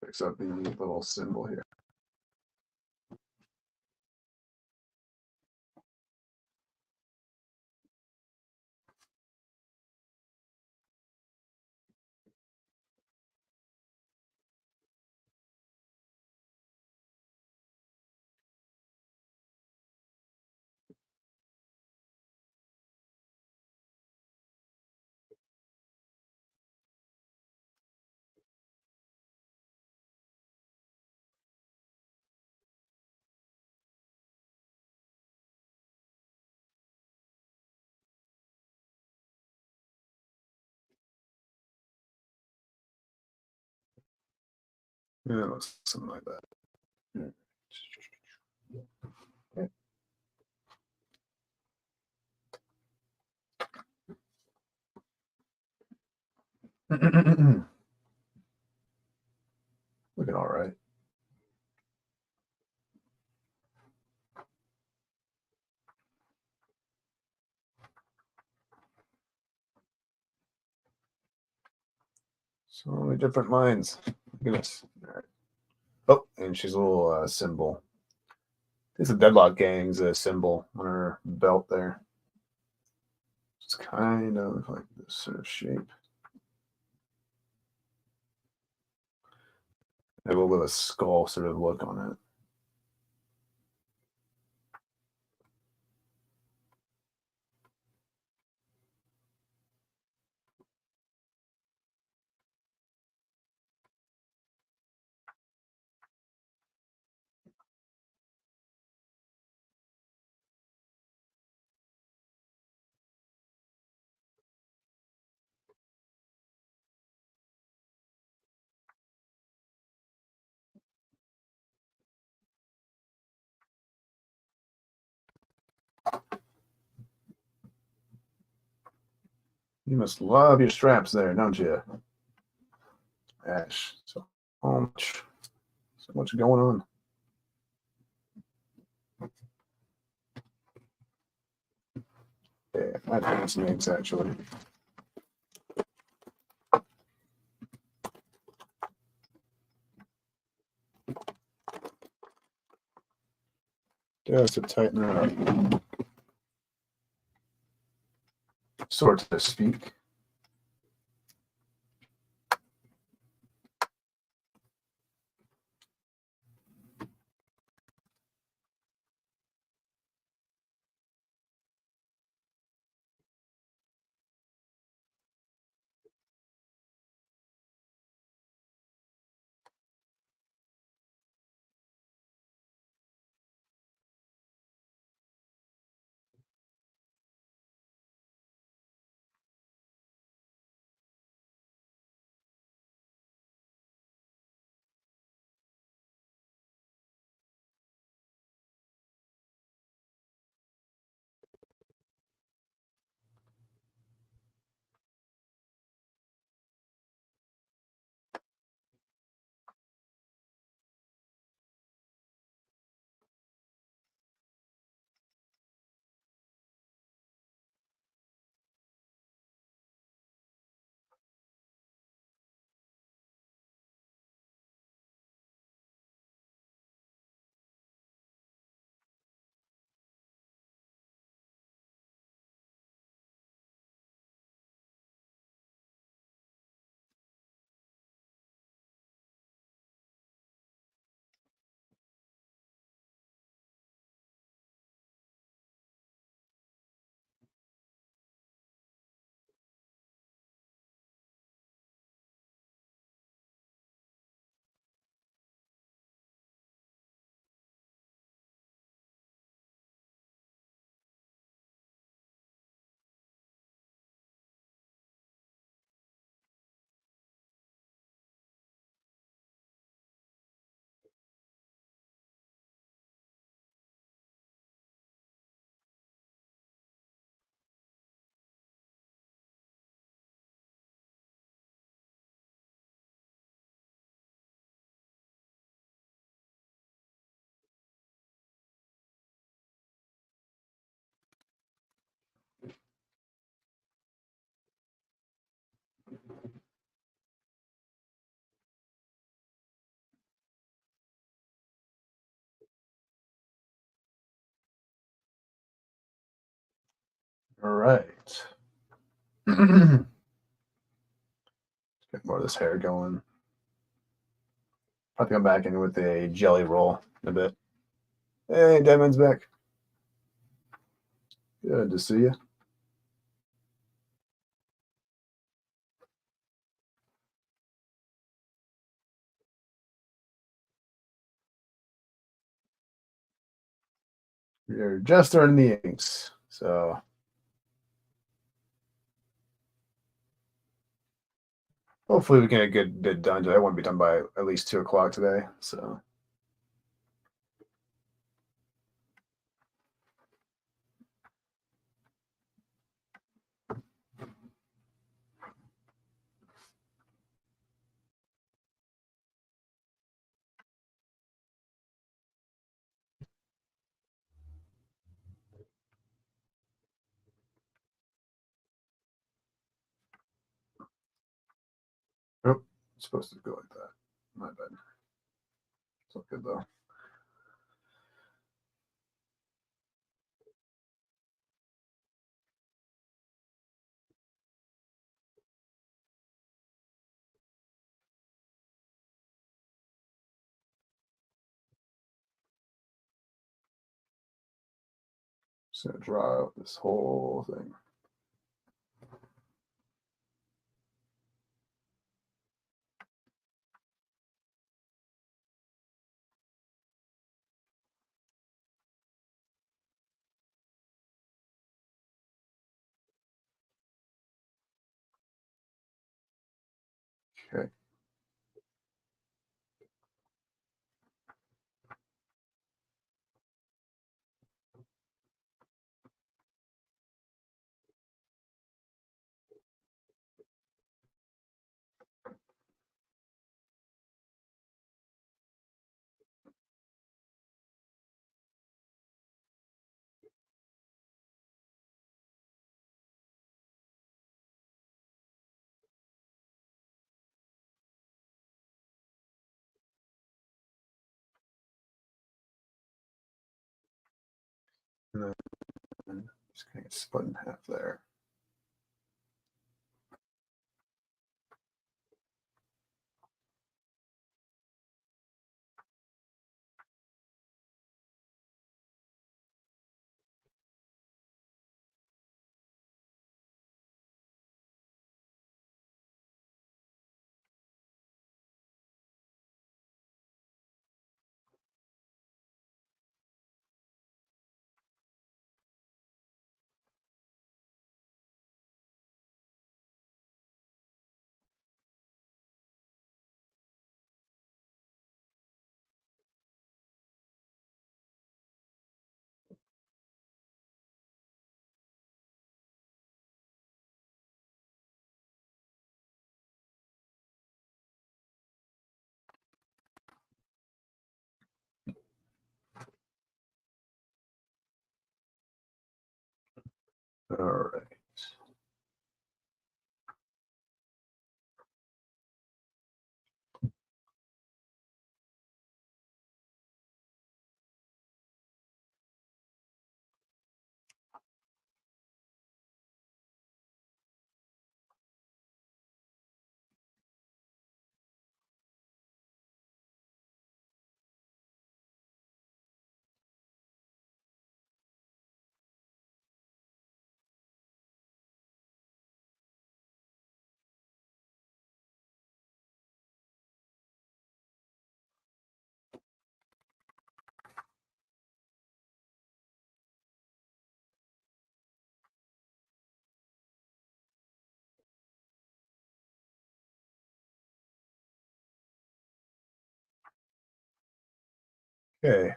Fix up the little symbol here. Yeah, it looks something like that. Okay. Looking all right. So many different lines. Goodness. All right. Oh, and she's a little symbol. It's a deadlock gang's a symbol on her belt there. It's kind of like this sort of shape. A little bit of a skull sort of look on it. You must love your straps there, don't you? Ashe. So much going on. Yeah, I think some names actually. Just to tighten her up. So to speak. All right. Get more of this hair going. I'll come back in with a jelly roll in a bit. Hey, Demon's back. Good to see you. We're just starting the inks, so hopefully we can get a good bit done. I want to be done by at least 2 o'clock today. So oh, It's supposed to go like that. My bad. It's not good though. Just gonna draw out this whole thing. Okay. And then just kind of split in half there. All right. Okay.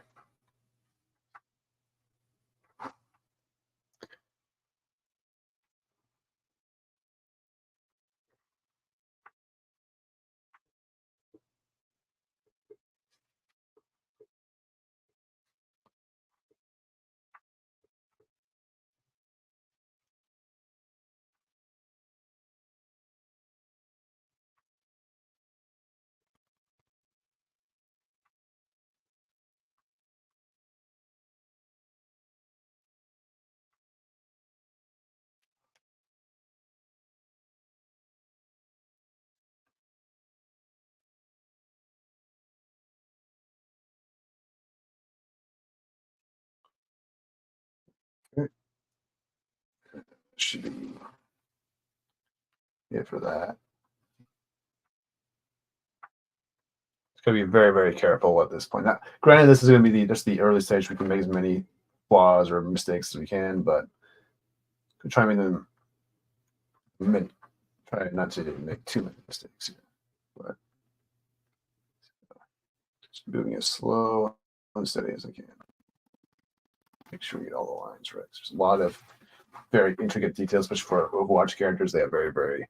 Should be it for that. It's going to be very, very careful at this point. Now, granted, this is going to be just the early stage. We can make as many flaws or mistakes as we can, but try to make them try not to make too many mistakes here. But just moving as slow and steady as I can. Make sure we get all the lines right. There's a lot of very intricate details, especially for Overwatch characters. They have very, very,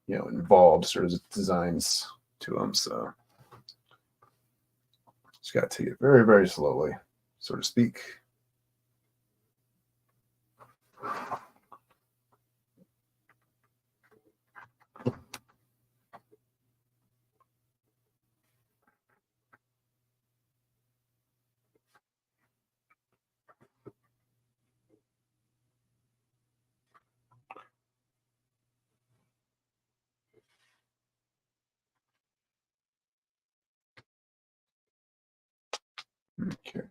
involved sort of designs to them. So just got to take it very, very slowly, so to speak. Okay.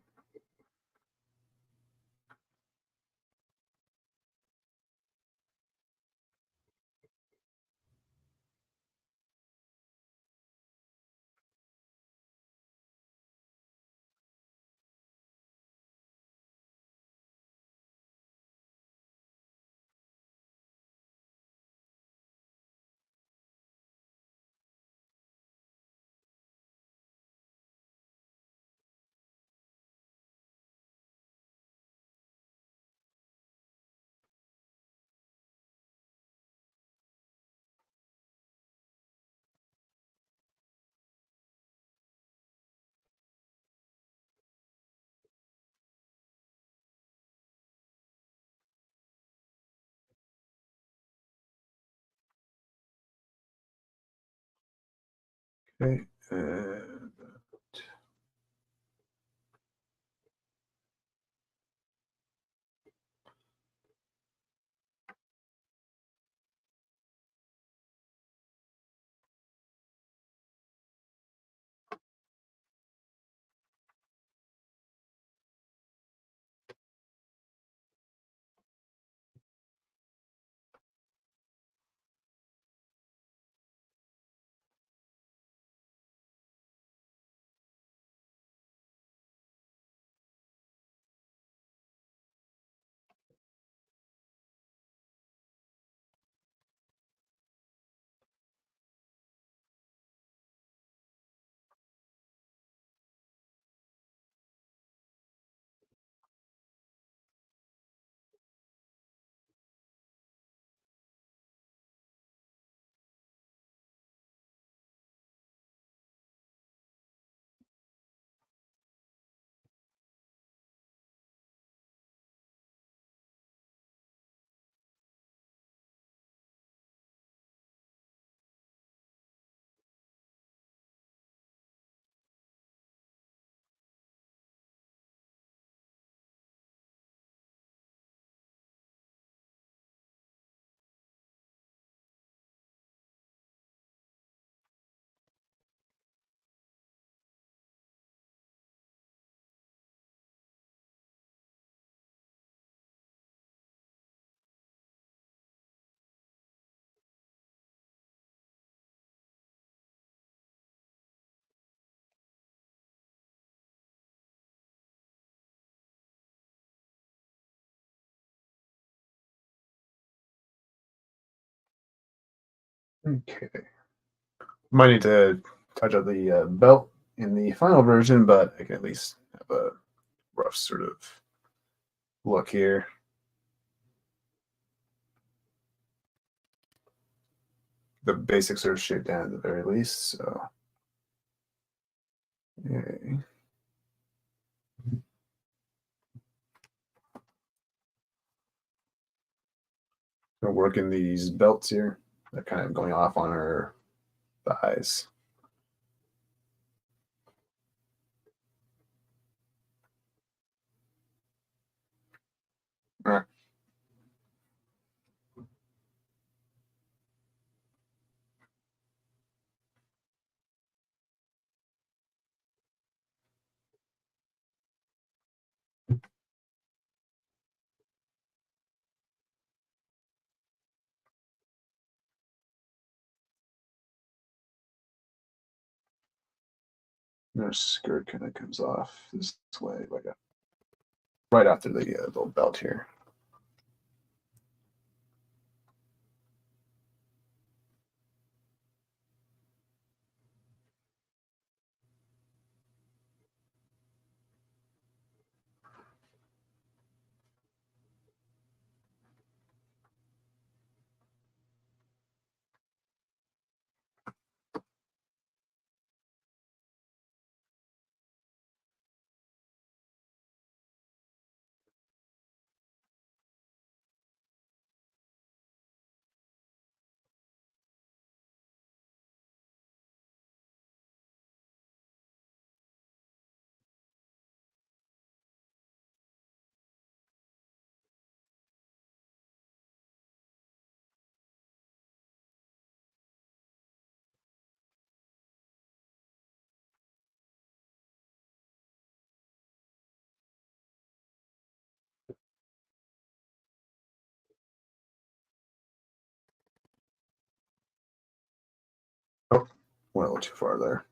Okay. Okay. Might need to touch up the belt in the final version, but I can at least have a rough sort of look here. The basics are shaped down at the very least, so. Okay. We're working these belts here. They're kind of going off on our thighs. All right. Our skirt kind of comes off this way, like right after the little belt here. went a little too far there.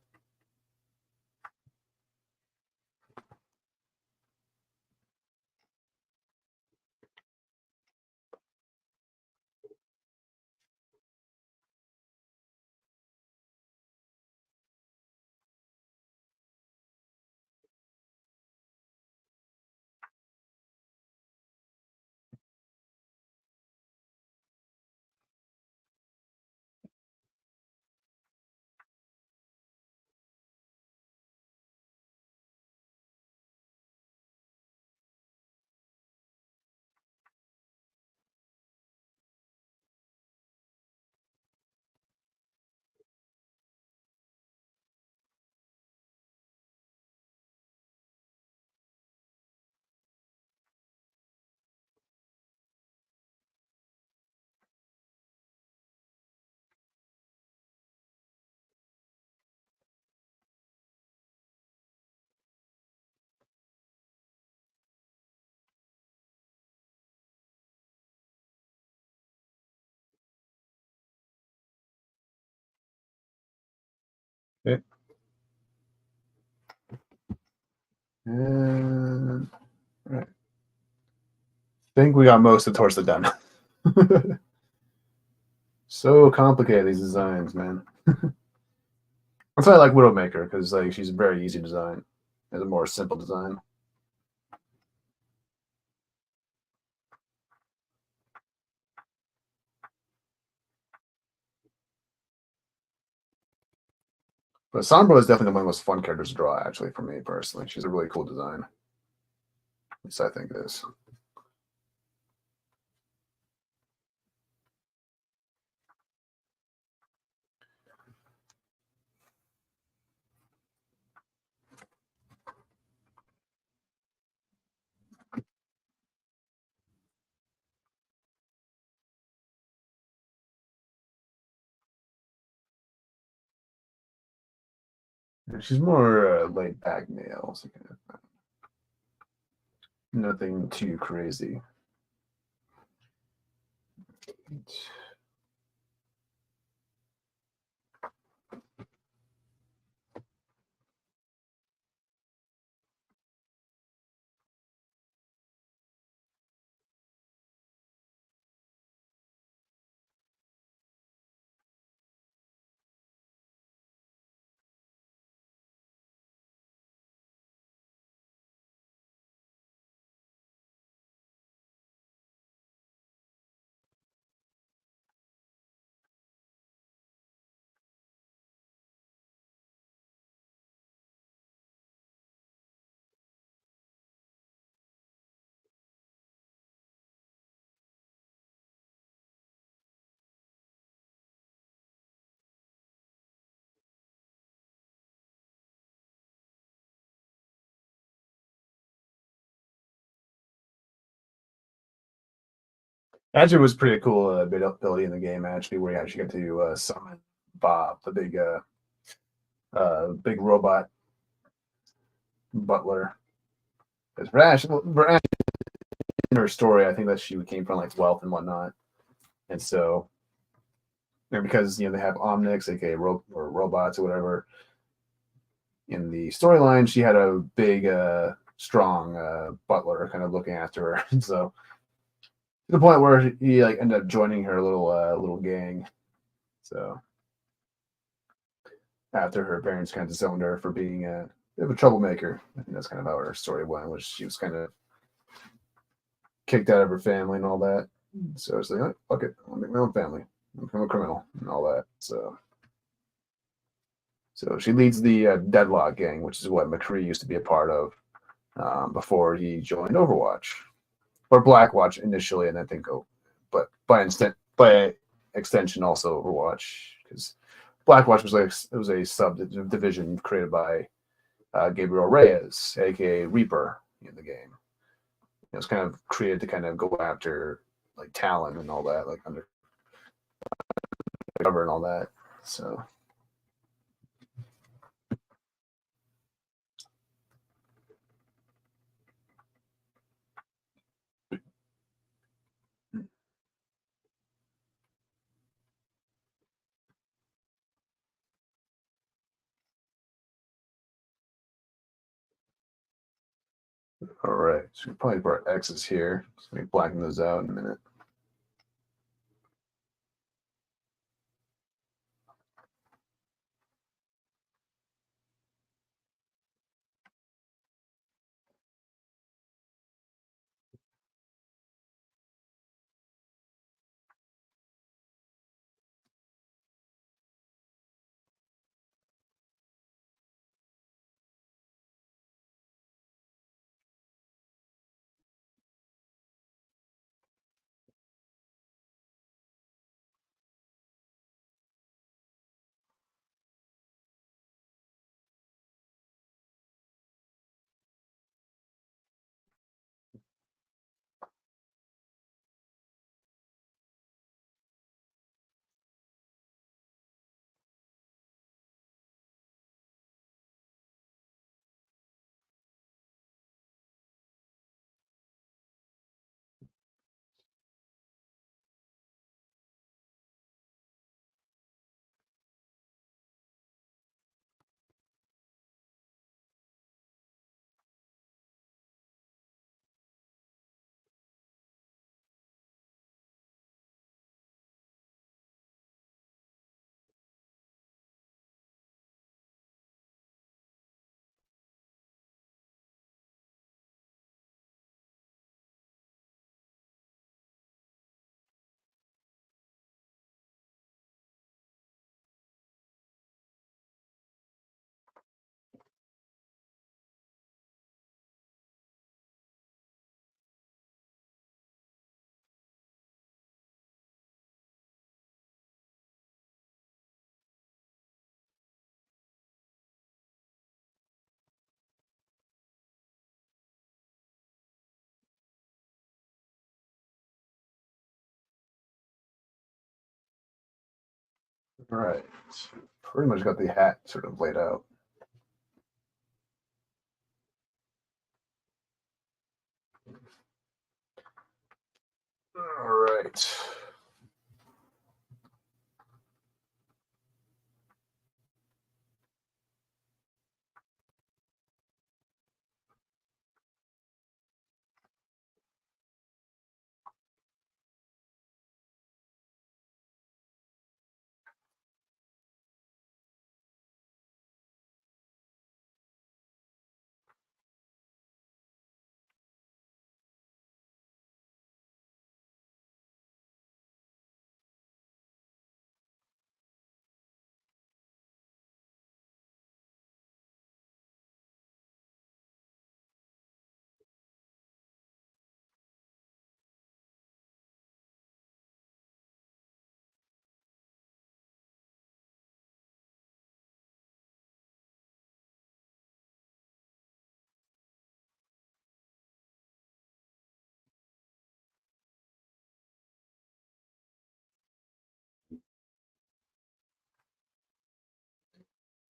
Okay. And right. I think we got most of the torso done. So complicated, these designs, man. That's why I like Widowmaker, because like she's a very easy design. It's a more simple design. But Sombra is definitely one of the most fun characters to draw, actually, for me personally. She's a really cool design. At least I think it is. She's more laid back nails. Nothing too crazy. Actually, was pretty cool ability in the game, actually, where you actually get to summon Bob, the big robot butler. Because for Ashe, in her story, I think that she came from like wealth and whatnot, and so because they have Omnics, aka or robots or whatever. In the storyline, she had a big, strong butler kind of looking after her, and so to the point where he like ended up joining her little gang. So after her parents kind of disowned her for being a bit of a troublemaker, I think that's kind of how her story went, was she was kind of kicked out of her family and all that. So it's like, oh, fuck it, I'll make my own family. I'll become a criminal and all that. So she leads the Deadlock gang, which is what McCree used to be a part of before he joined Overwatch, or Blackwatch initially, and I think but by extension also Overwatch, because Blackwatch was a subdivision created by Gabriel Reyes, aka Reaper, in the game. It was kind of created to kind of go after like Talon and all that, like undercover and all that. So All right, so we probably put our X's here. So let me blacken those out in a minute. All right, pretty much got the hat sort of laid out. All right.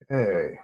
Hey.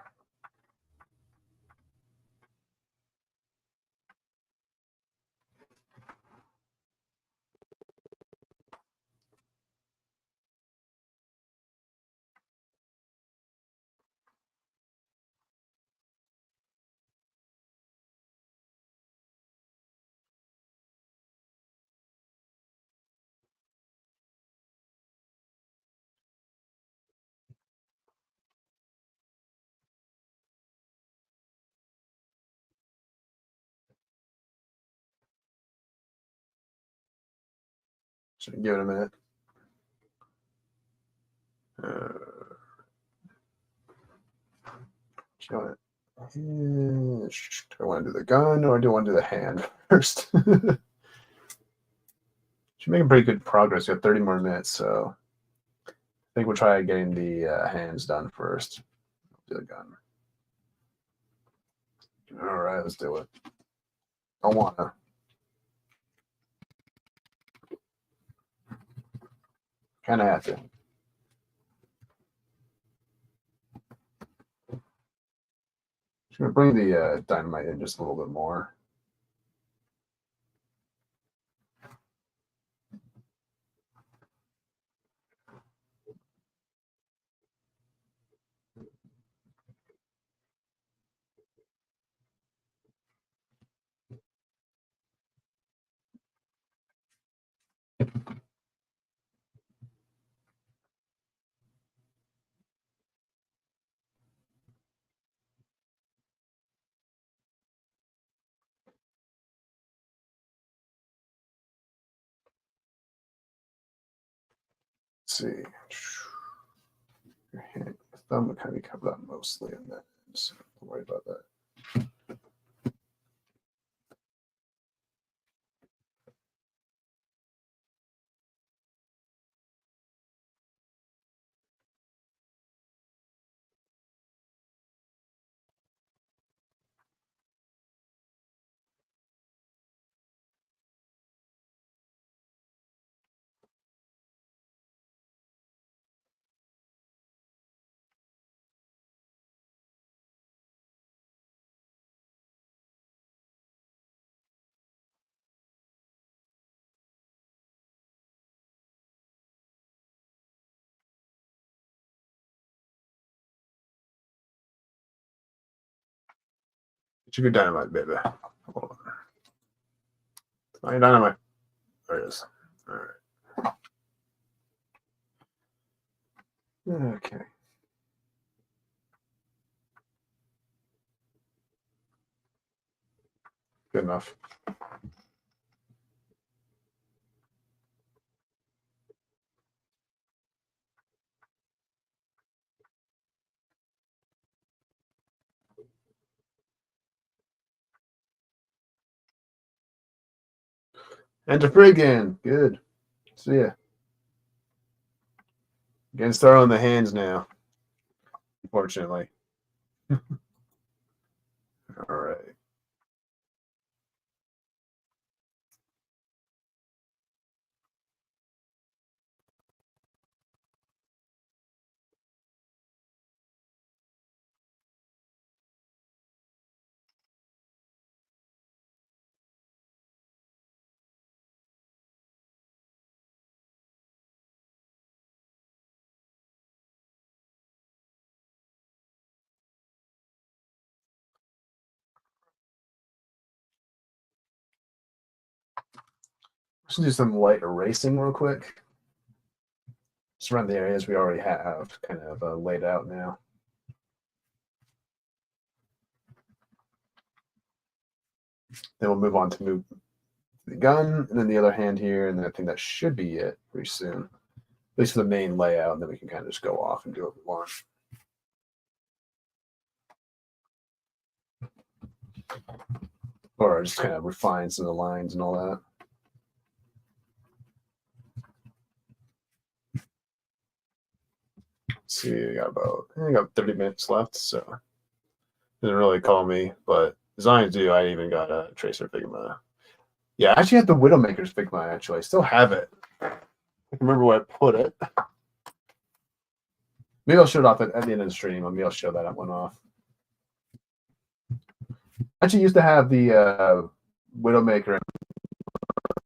Should give it a minute. Do I want to do the gun or do I want to do the hand first? Should make pretty good progress. We have 30 more minutes, so I think we'll try getting the hands done first. Do the gun. All right, let's do it. I want to. Kind of have to. Just gonna bring the dynamite in just a little bit more. see. Your hand, thumb would kind of be covered up mostly in that, so don't worry about that. Get your good dynamite, baby. Hold on. Not your dynamite. There it is. All right. Okay. Good enough. Enter free again. Good. See ya. Getting started on the hands now. Unfortunately. All right. Let's do some light erasing real quick. Just around the areas we already have kind of laid out now. Then we'll move on to move the gun, and then the other hand here, and then I think that should be it pretty soon. At least for the main layout, and then we can kind of just go off and do what we want. Or just kind of refine some of the lines and all that. Let's see, I got 30 minutes left, so didn't really call me, but designs do. I even got a tracer Figma. Yeah, I actually had the Widowmaker's Figma, actually. I still have it. I can remember where I put it. Maybe I'll show it off at the end of the stream. Maybe I'll show that one off. I actually used to have the Widowmaker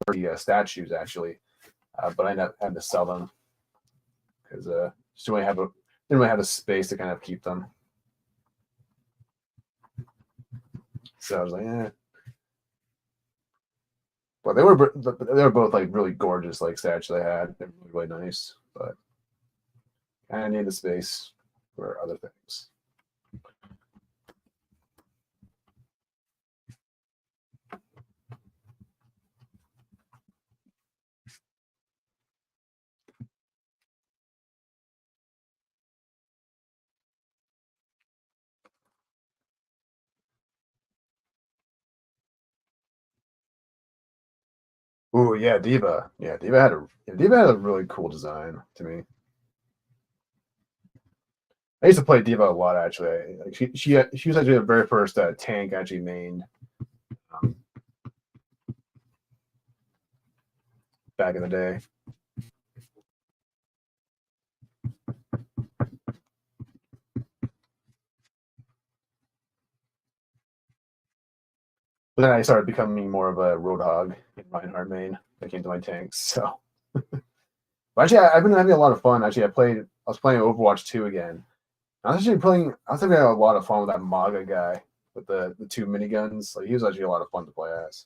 and the statues, actually, but I ended up having to sell them because just didn't really have a space to kind of keep them. So I was like, eh. But they were both like really gorgeous, like statues I had. They were really nice, but I need the space for other things. Oh yeah, Diva. Yeah, Diva had a really cool design to me. I used to play Diva a lot actually. Like she was actually the very first tank I actually made back in the day. But then I started becoming more of a Roadhog in Reinhardt main that came to my tanks. So, but actually, I've been having a lot of fun. Actually, I was playing Overwatch 2 again. I was having a lot of fun with that Maga guy with the two miniguns. Like he was actually a lot of fun to play as.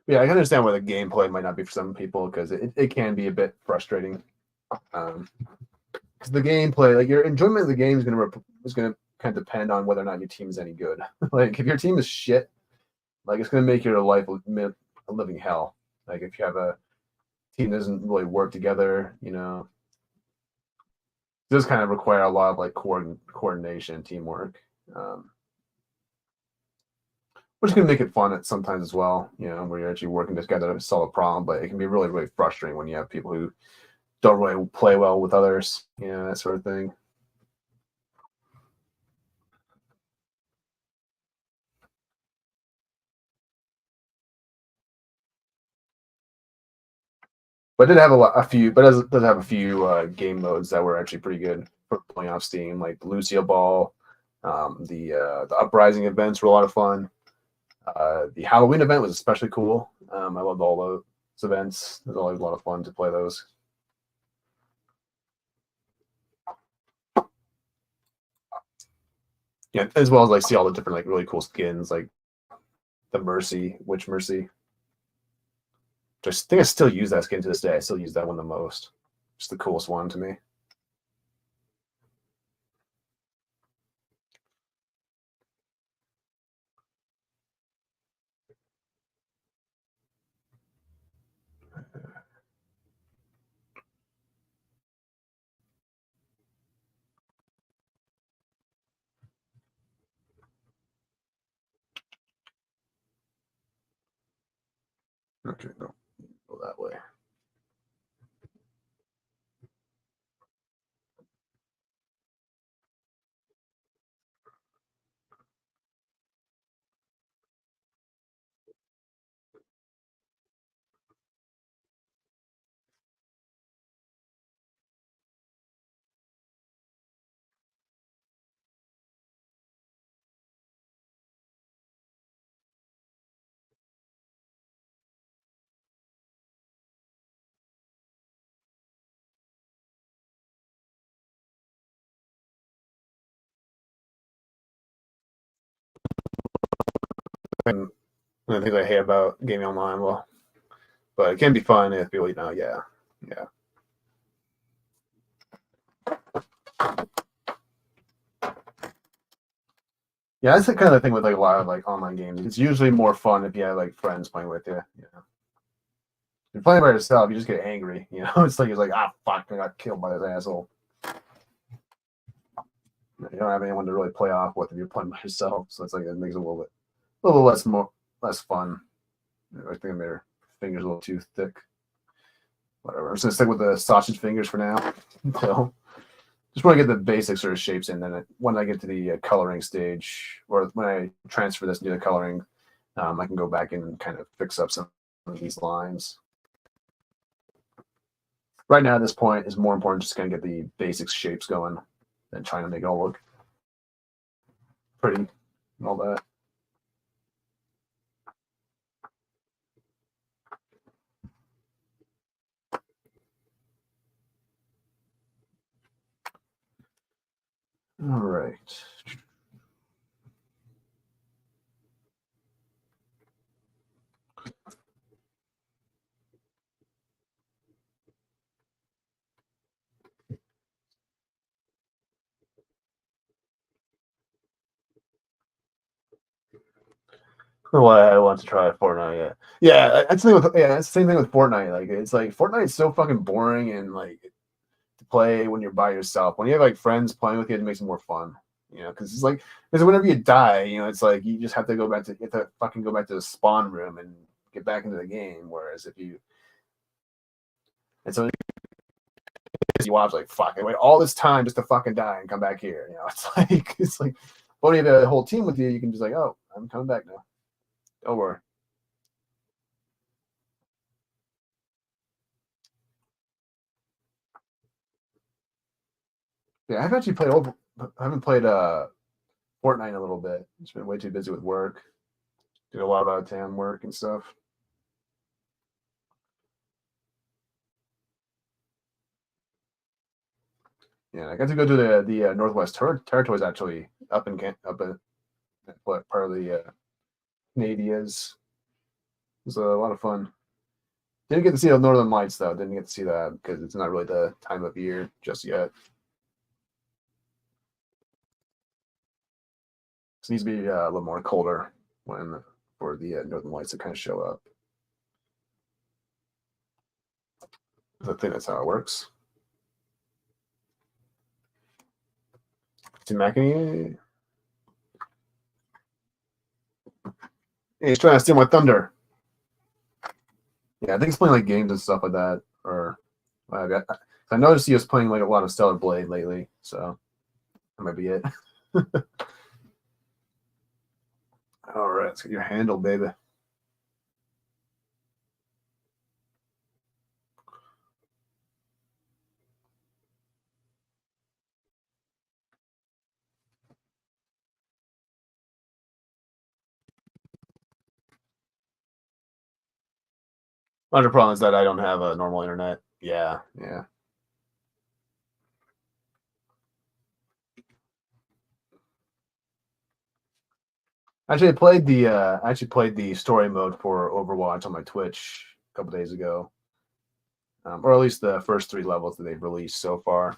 Yeah, I can understand why the gameplay might not be for some people because it can be a bit frustrating. Because the gameplay, like your enjoyment of the game is gonna kind of depend on whether or not your team is any good. Like if your team is shit, like it's gonna make your life a living hell. Like if you have a team that doesn't really work together, it does kind of require a lot of like coordination, teamwork. Which can make it fun at sometimes as well, where you're actually working together to solve a problem. But it can be really, really frustrating when you have people who don't really play well with others, that sort of thing. But it did have does have a few game modes that were actually pretty good for playing off Steam, like the Lucio Ball, the Uprising events were a lot of fun. The Halloween event was especially cool. I loved all those events. It was always a lot of fun to play those. Yeah, as well as like see all the different like really cool skins, like the Witch Mercy. I think I still use that skin to this day. I still use that one the most. It's the coolest one to me. Okay, go that way. And the things I hate about gaming online, but it can be fun if people, yeah. Yeah, that's the kind of thing with like a lot of like online games. It's usually more fun if you have like friends playing with you. If you're playing by yourself, you just get angry. It's like fuck, I got killed by this asshole. You don't have anyone to really play off with if you're playing by yourself. So it's like it makes it a little less fun. I think their fingers a little too thick. Whatever. I'm just gonna stick with the sausage fingers for now. So just want to get the basic sort of shapes in. Then when I get to the coloring stage, or when I transfer this into the coloring, I can go back and kind of fix up some of these lines. Right now, at this point, it's more important just kind of get the basic shapes going than trying to make it all look pretty and all that. All right. Well, I want to try Fortnite. Yeah. That's the thing with it's the same thing with Fortnite. Like it's like Fortnite's so fucking boring and like to play when you're by yourself. When you have like friends playing with you, it makes it more fun. Because it's like because whenever you die, it's like you just have to go back to fucking go back to the spawn room and get back into the game. Whereas if you and so you watch like fuck, I wait all this time just to fucking die and come back here. It's like when you have a whole team with you, you can just like, oh, I'm coming back now. Don't worry. Yeah, I've actually I haven't played Fortnite in a little bit. It's been way too busy with work. Did a lot of out of town work and stuff. Yeah, I got to go to the Northwest Territories actually up in part of the Canadians. was a lot of fun. Didn't get to see the Northern Lights though. Didn't get to see that because it's not really the time of year just yet. It needs to be a little more colder for the Northern Lights to kind of show up. I think that's how it works. Timaki. He's trying to steal my thunder. Yeah, I think he's playing like games and stuff like that. Or I noticed he was playing like a lot of Stellar Blade lately, so that might be it. All right, let's get your handle, baby. Other problem is that I don't have a normal internet. Yeah, yeah. Actually, I played the story mode for Overwatch on my Twitch a couple days ago, or at least the first 3 levels that they've released so far.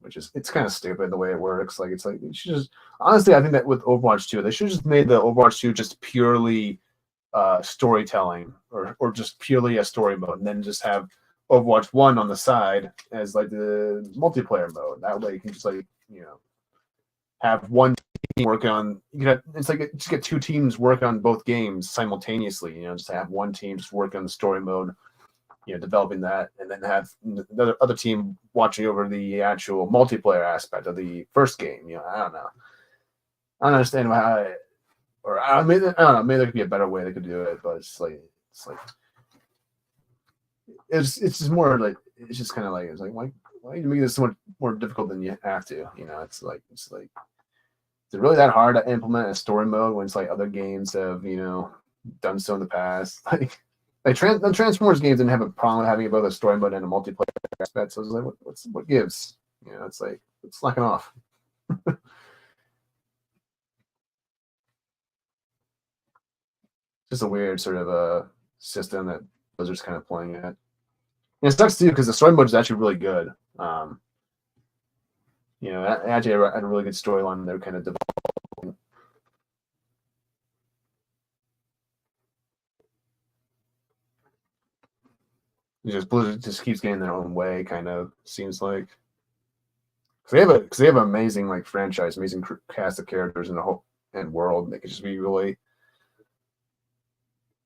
It's kind of stupid the way it works. Like it's like you should just honestly, I think that with Overwatch 2, they should just made the Overwatch 2 just purely storytelling or just purely a story mode, and then just have Overwatch 1 on the side as like the multiplayer mode. That way you can just have one team work on it's like just get 2 teams work on both games simultaneously, just have one team just work on the story mode, developing that, and then have the other team watching over the actual multiplayer aspect of the first game. I don't know. I don't understand how I don't know, maybe there could be a better way they could do it, but it's just more like it's just kind of like why are you making this so much more difficult than you have to? It's like is it really that hard to implement a story mode when it's like other games have done so in the past? Like the Transformers games didn't have a problem with having both a story mode and a multiplayer aspect. So it's like what gives? It's like it's slacking off. Just a weird sort of a system that Blizzard's kind of playing at. And it sucks too because the story mode is actually really good. Actually had a really good storyline they're kind of developing. Blizzard just keeps getting their own way, kind of seems like. Because they have an amazing like franchise, amazing cast of characters in the whole and world. They could just be really,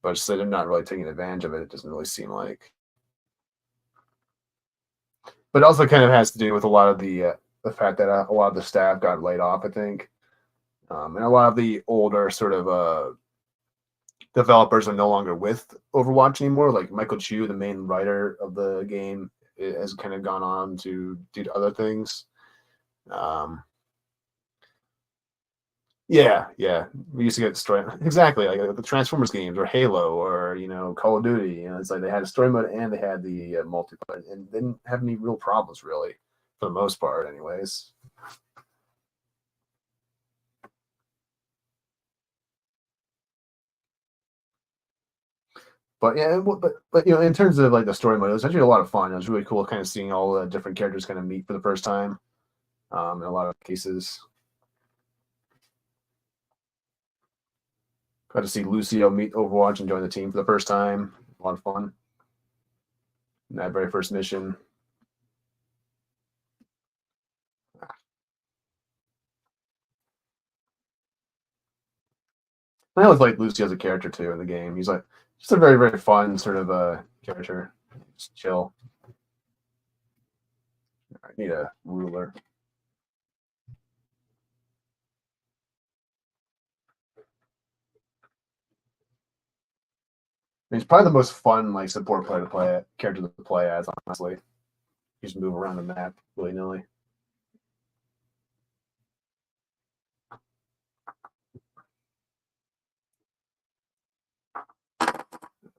but just they're not really taking advantage of it. It doesn't really seem like. But it also kind of has to do with a lot of the fact that a lot of the staff got laid off, I think, and a lot of the older sort of developers are no longer with Overwatch anymore. Like Michael Chu, the main writer of the game, has kind of gone on to do other things. Yeah. We used to get story exactly like the Transformers games or Halo or Call of Duty. It's like they had a story mode and they had the multiplayer, and didn't have any real problems really, for the most part, anyways. But yeah, but in terms of like the story mode, it was actually a lot of fun. It was really cool, kind of seeing all the different characters kind of meet for the first time. In a lot of cases, got to see Lucio meet Overwatch and join the team for the first time. A lot of fun in that very first mission. I always like Lucio as a character too in the game. He's like just a very, very fun sort of character. Just chill. I need a ruler. He's probably the most fun like support player to play character to play as, honestly. You just move around the map willy nilly.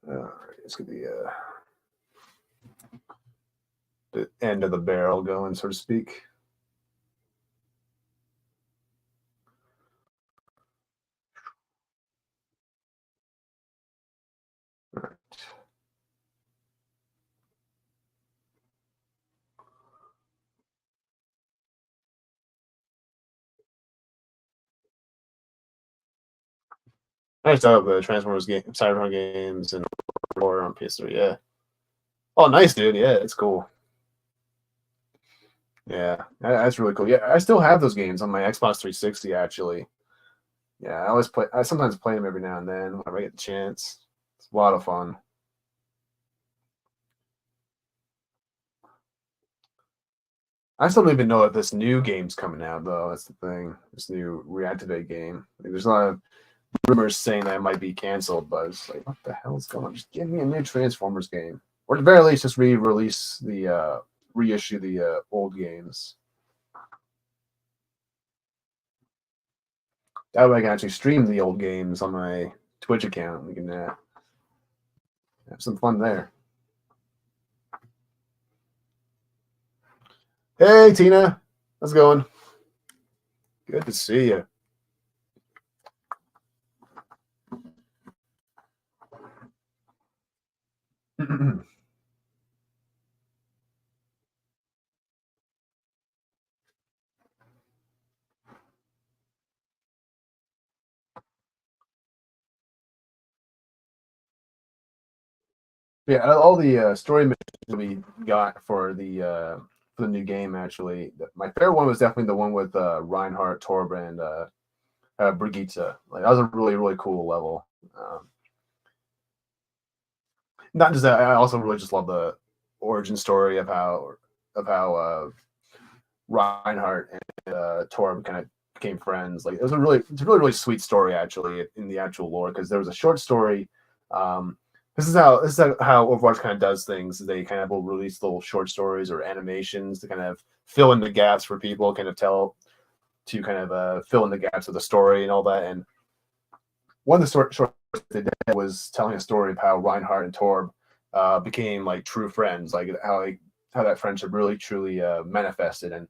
All right, let's get the end of the barrel going, so to speak. I just thought the Transformers game, Cyberpunk games, and War on PS3. Yeah. Oh, nice, dude. Yeah, it's cool. Yeah, that's really cool. Yeah, I still have those games on my Xbox 360. Actually, yeah, I always play. I sometimes play them every now and then whenever I get the chance. It's a lot of fun. I still don't even know if this new game's coming out though. That's the thing. This new Reactivate game. Like, there's a lot of rumors saying that it might be canceled, but it's like, what the hell is going on? Just give me a new Transformers game, or at the very least, just re-release the reissue the old games. That way, I can actually stream the old games on my Twitch account. We can have some fun there. Hey, Tina, how's it going? Good to see you. Yeah, all the story missions we got for the new game. Actually, my favorite one was definitely the one with Reinhardt, Torb, and Brigitte. Like that was a really cool level. Not just that, I also really just love the origin story of how Reinhardt and Torb kind of became friends. Like it's a really sweet story actually in the actual lore, because there was a short story. This is how Overwatch kind of does things. They kind of will release little short stories or animations to kind of fill in the gaps for people, kind of fill in the gaps of the story and all that. And one of the short they did was telling a story of how Reinhardt and Torb became like true friends, like how that friendship really truly manifested. And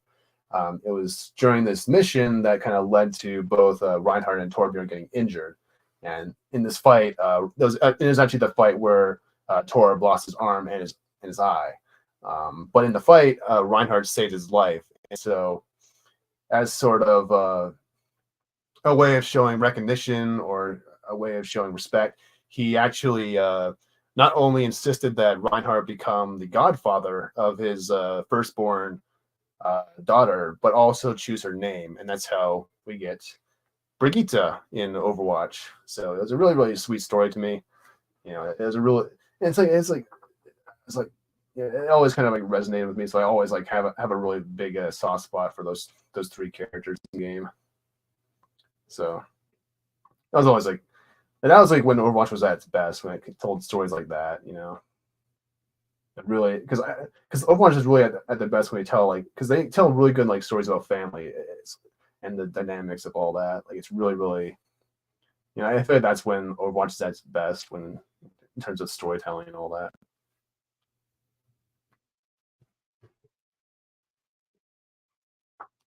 it was during this mission that kind of led to both Reinhardt and Torbjorn getting injured. And in this fight, it was actually the fight where Torb lost his arm and his eye. But in the fight, Reinhardt saved his life. And so, as sort of a way of showing recognition or a way of showing respect, he actually not only insisted that Reinhardt become the godfather of his firstborn daughter, but also choose her name, and that's how we get Brigitte in Overwatch. So it was a really sweet story to me. You know, it was a real. It's like yeah, it always kind of like resonated with me. So I always like have a really big soft spot for those three characters in the game. So that was always like, and that was like when Overwatch was at its best, when it told stories like that. You know, it really because Overwatch is really at the best when they tell really good like stories about family and the dynamics of all that. Like it's really, you know, I feel like that's when Overwatch is at its best when in terms of storytelling and all that.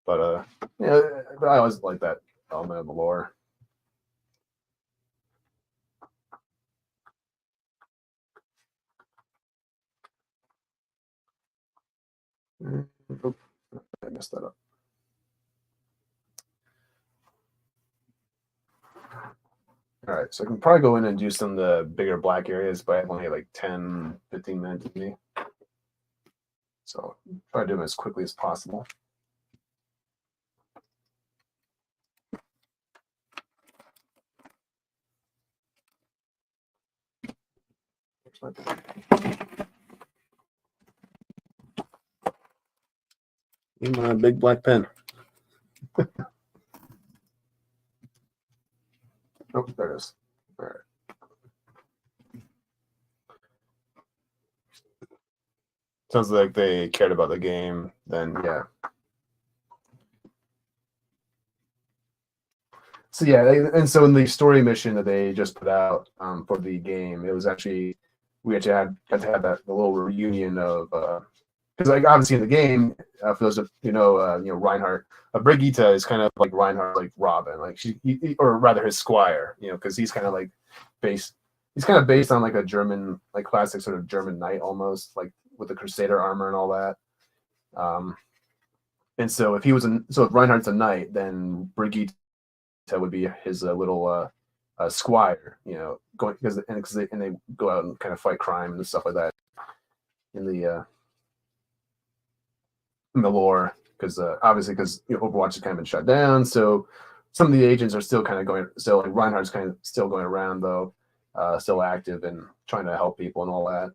But yeah, but I always like that element of the lore. Oop, I messed that up. All right, so I can probably go in and do some of the bigger black areas, but I have only like 10, 15 minutes with me. So try to do them as quickly as possible. My big black pen. Oh, there it is. All right. Sounds like they cared about the game. Then yeah. So yeah, and so in the story mission that they just put out for the game, it was actually we actually got to have the little reunion of because like obviously in the game, for those of you know Reinhardt, Brigitte is kind of like Reinhardt, like Robin, like or rather his squire, you know, because he's kind of like based. He's kind of based on like a German, like classic sort of German knight almost, like with the Crusader armor and all that. And so if Reinhardt's a knight, then Brigitte would be his little squire, going because they go out and kind of fight crime and stuff like that in the lore, because obviously because Overwatch has kind of been shut down, so some of the agents are still kind of going. Still, like Reinhardt's kind of still going around though, still active and trying to help people and all that,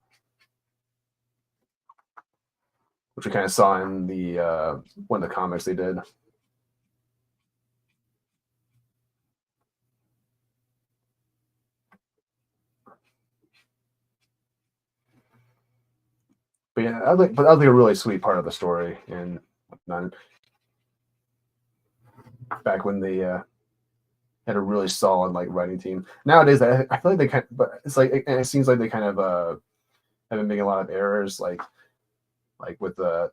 which we kind of saw in the one of the comics they did. But yeah, I think a really sweet part of the story, and back when they had a really solid like writing team. Nowadays, I feel like they kind, but it's like it seems like they kind of have been making a lot of errors, like with the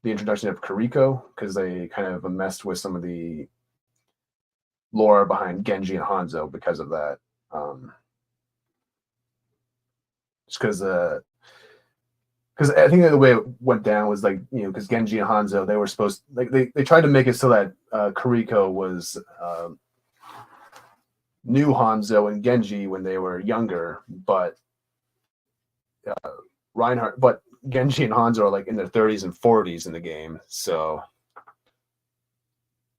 introduction of Kariko, because they kind of messed with some of the lore behind Genji and Hanzo because of that. Just because I think the way it went down was like because Genji and Hanzo, they were supposed like they tried to make it so that Kariko was new Hanzo and Genji when they were younger, but but Genji and Hanzo are like in their 30s and 40s in the game, so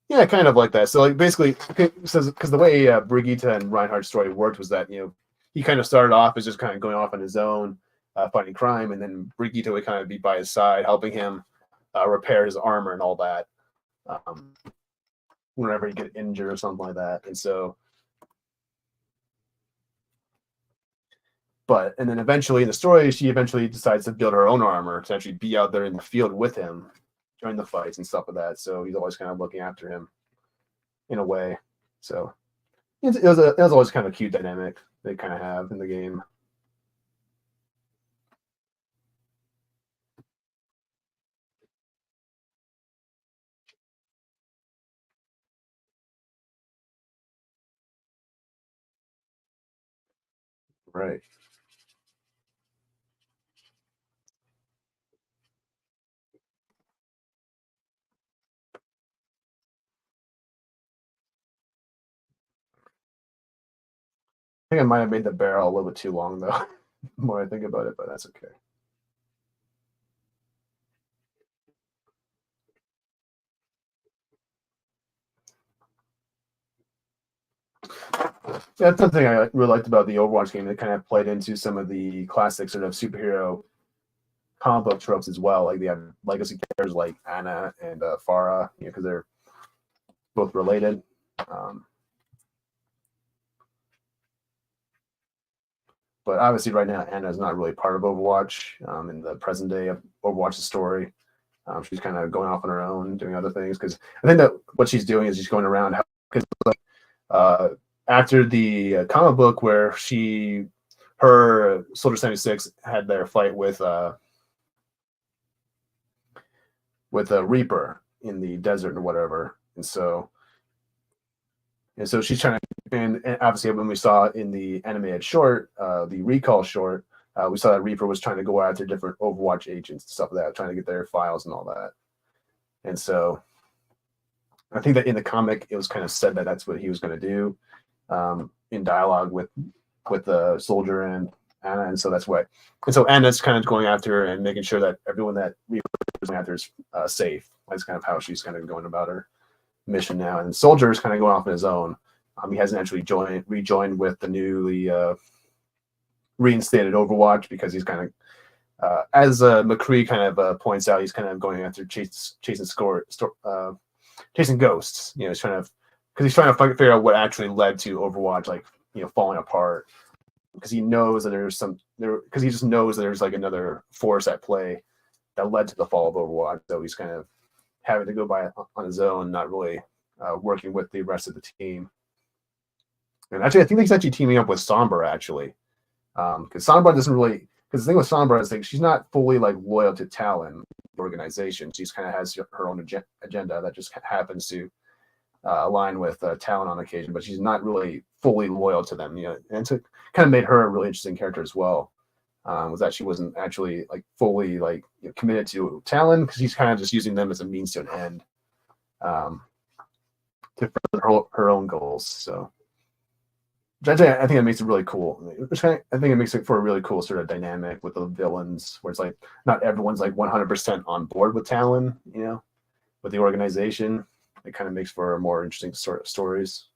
yeah, kind of like that. So like basically, because the way Brigitte and Reinhardt's story worked was that he kind of started off as just kind of going off on his own, fighting crime, and then Brigitte would kind of be by his side, helping him repair his armor and all that, whenever he get injured or something like that. And so, and then eventually in the story, she eventually decides to build her own armor to actually be out there in the field with him during the fights and stuff like that. So he's always kind of looking after him in a way. So it was always kind of a cute dynamic they kind of have in the game. Right. I think I might have made the barrel a little bit too long, though, the more I think about it, but that's okay. Yeah, that's something I really liked about the Overwatch game. It kind of played into some of the classic sort of superhero comic book tropes as well. Like they have legacy characters like Anna and Farah, because they're both related. But obviously, right now, Anna is not really part of Overwatch in the present day of Overwatch's story. She's kind of going off on her own, doing other things. Because I think that what she's doing is she's going around. Because after the comic book where her Soldier 76 had their fight with a Reaper in the desert or whatever, and so she's trying to, and obviously when we saw in the animated short, the Recall short, we saw that Reaper was trying to go after different Overwatch agents and stuff like that, trying to get their files and all that. And so I think that in the comic, it was kind of said that that's what he was going to do in dialogue with the Soldier and Anna, and so that's why. And so Anna's kind of going after her and making sure that everyone that Reaper is going after is safe. That's kind of how she's kind of going about her mission now. And Soldier is kind of going off on his own. He hasn't actually rejoined with the newly reinstated Overwatch, because he's kind of, as McCree kind of points out, he's kind of going after chasing ghosts. He's trying to figure out what actually led to Overwatch, like falling apart, because he knows that because he just knows that there's like another force at play that led to the fall of Overwatch. So he's kind of having to go by on his own, not really working with the rest of the team. And actually, I think he's actually teaming up with Sombra, actually, because Sombra doesn't really. Because the thing with Sombra is like she's not fully like loyal to Talon organization. She's kind of has her own agenda that just happens to align with Talon on occasion, but she's not really fully loyal to them. And so kind of made her a really interesting character as well. Was that she wasn't actually like fully like committed to Talon, because she's kind of just using them as a means to an end, to further her own goals. So Which I think it makes it really cool. I think it makes it for a really cool sort of dynamic with the villains, where it's like not everyone's like 100% on board with Talon, with the organization. It kind of makes for a more interesting sort of stories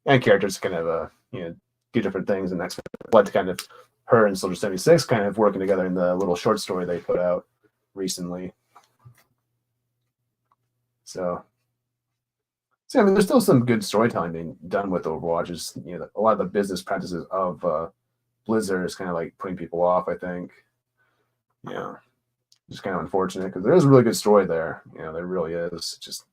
and characters kind of do different things. And that's led to kind of her and Soldier 76 kind of working together in the little short story they put out recently. So I mean, there's still some good storytelling being done with Overwatch. Is a lot of the business practices of Blizzard is kind of like putting people off. I think, just kind of unfortunate because there is a really good story there. There really is. Just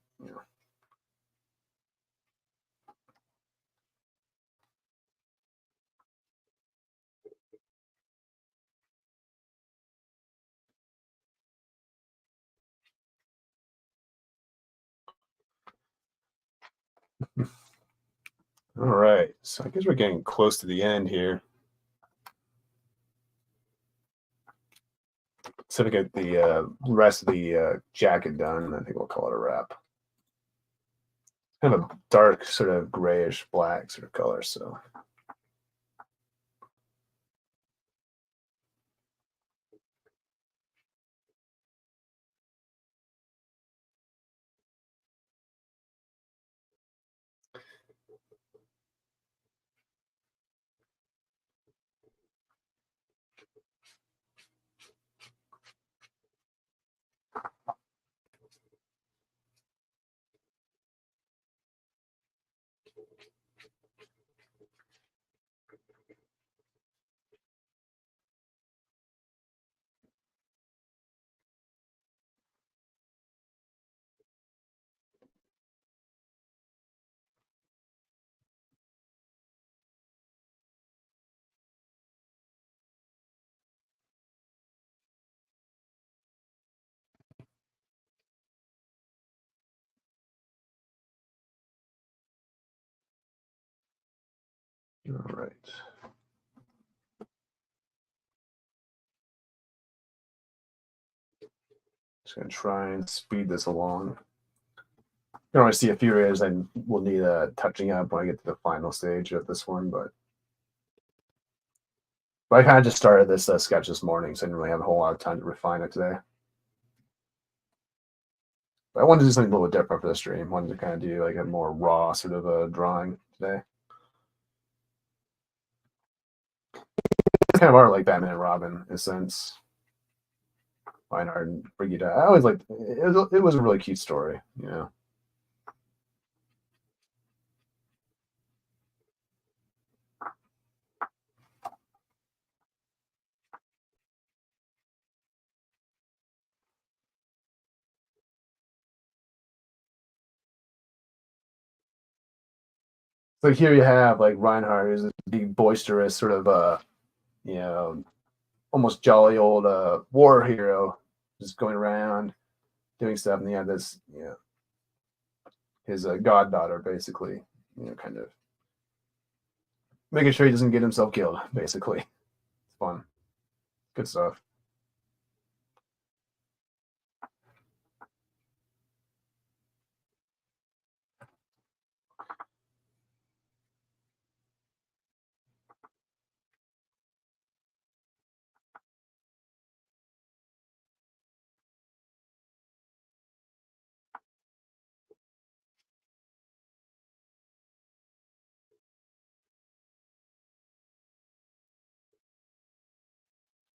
All right, so I guess we're getting close to the end here. So to get the rest of the jacket done, I think we'll call it a wrap. Kind of a dark, sort of grayish black sort of color. So all right. Just gonna try and speed this along. You can always see a few areas I will need touching up when I get to the final stage of this one, but I kind of just started this sketch this morning, so I didn't really have a whole lot of time to refine it today. But I wanted to do something a little bit different for the stream. I wanted to kind of do like a more raw sort of a drawing today. It's kind of art like Batman and Robin in a sense. Reinhardt and Brigida. I always liked it. It was a really cute story, So here you have like Reinhardt, who's this big boisterous sort of almost jolly old war hero, just going around doing stuff, and you have this his goddaughter basically, kind of making sure he doesn't get himself killed. Basically, it's fun, good stuff.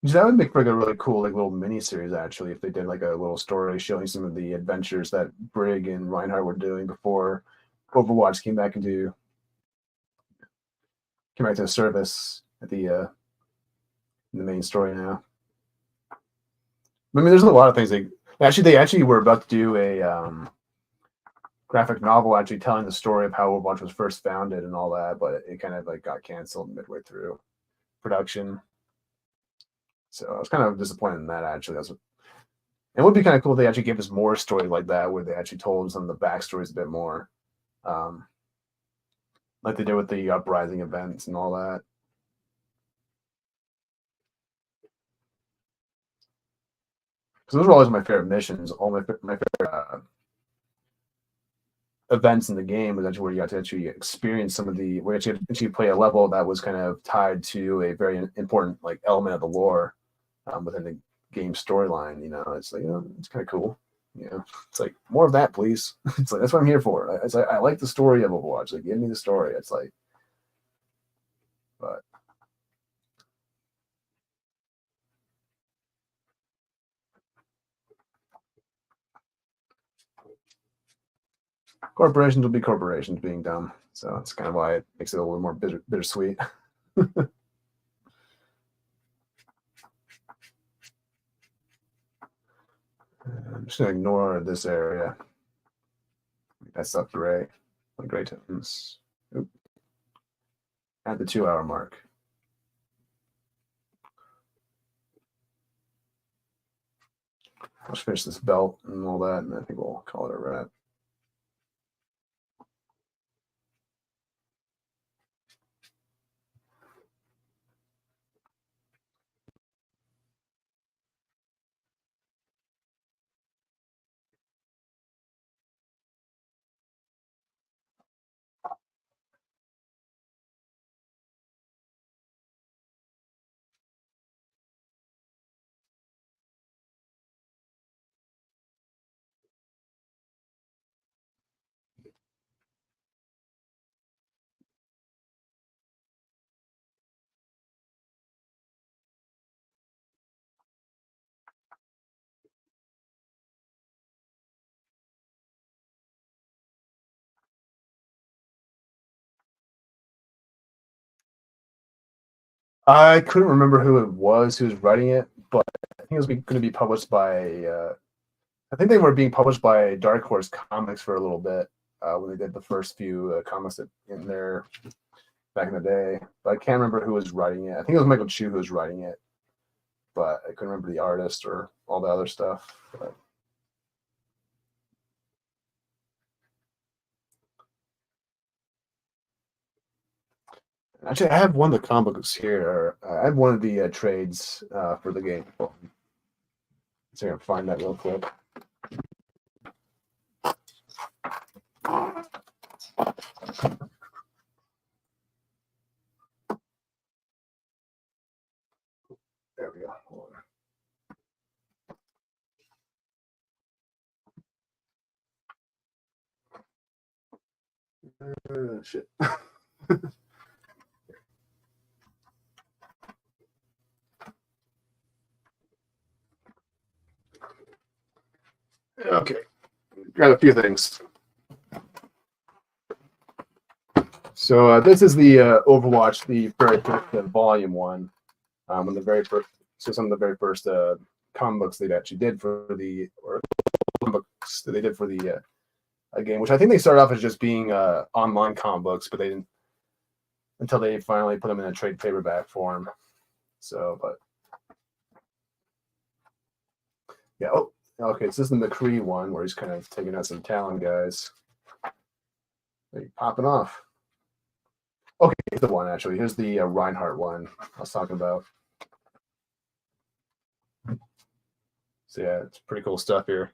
That would make like a really cool like little mini series actually if they did like a little story showing some of the adventures that Brig and Reinhardt were doing before Overwatch came back to service at the in the main story now. I mean, there's a lot of things they actually were about to do a graphic novel actually telling the story of how Overwatch was first founded and all that, but it kind of like got canceled midway through production. So I was kind of disappointed in that actually. It would be kind of cool if they actually gave us more story like that, where they actually told some of the backstories a bit more, like they did with the uprising events and all that. Because those were always my favorite missions. All my favorite events in the game was actually where you got to actually experience some of the where you actually play a level that was kind of tied to a very important like element of the lore within the game storyline. You know, it's like, you know, it's kind of cool. You know, it's like more of that, please. It's like that's what I'm here for. It's like I like the story of Overwatch. Like, give me the story. It's like, but corporations will be corporations being dumb. So that's kind of why it makes it a little more bittersweet. I'm just gonna ignore this area. That's up gray, the gray tones. Oop. At the 2-hour mark. Let's finish this belt and all that, and I think we'll call it a wrap. I couldn't remember who was writing it, but I think it was going to be published by. I think they were being published by Dark Horse Comics for a little bit when they did the first few comics in there back in the day. But I can't remember who was writing it. I think it was Michael Chu who was writing it, but I couldn't remember the artist or all the other stuff. But actually, I have one of the comic books here. I have one of the trades for the game. So I'm gonna find that real quick. There we go. Hold on. Shit. Okay. Got a few things. So this is the Overwatch, the very first volume one. When the very first, so some of the very first comic books they actually did for the books that they did for the game, which I think they started off as just being online comic books, but they didn't until they finally put them in a trade paperback form. So, but yeah. Oh, okay. So this is the McCree one where he's kind of taking out some Talon guys. They're popping off. Okay, here's the one actually. Here's the Reinhardt one I was talking about. So yeah, it's pretty cool stuff here.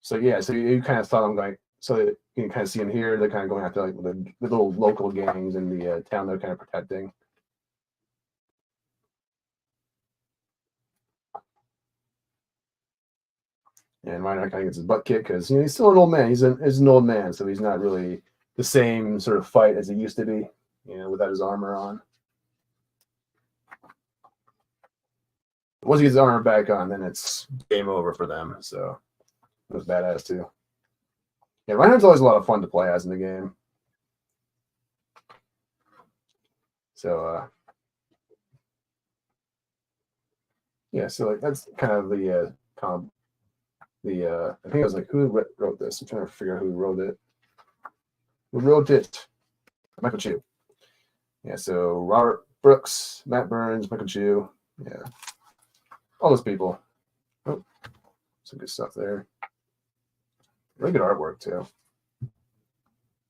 So yeah, so you kind of thought I'm going. So you can kind of see them here. They're kind of going after like the little local gangs in the town they're kind of protecting. And Reinhardt kind of gets his butt kicked because he's still an old man. He's an old man, so he's not really the same sort of fight as he used to be. Without his armor on. Once he gets his armor back on, then it's game over for them. So it was badass too. Yeah, Reinhardt's always a lot of fun to play as in the game. So yeah, so like that's kind of the I think it was like who wrote this. I'm trying to figure out who wrote it. Who wrote it? Michael Chu. Yeah, so Robert Brooks, Matt Burns, Michael Chu. Yeah, all those people. Oh, some good stuff there. Really good artwork too.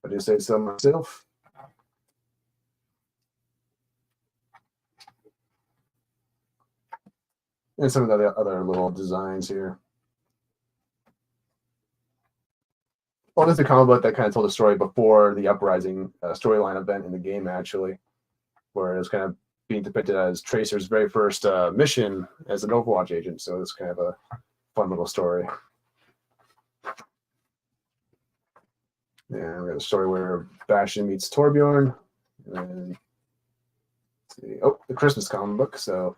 I do say so myself. And some of the other little designs here. Well, this is a comic book that kind of told the story before the Uprising storyline event in the game, actually, where it was kind of being depicted as Tracer's very first mission as an Overwatch agent. So it's kind of a fun little story. Yeah, we got a story where Bastion meets Torbjorn. And see, oh, the Christmas comic book. So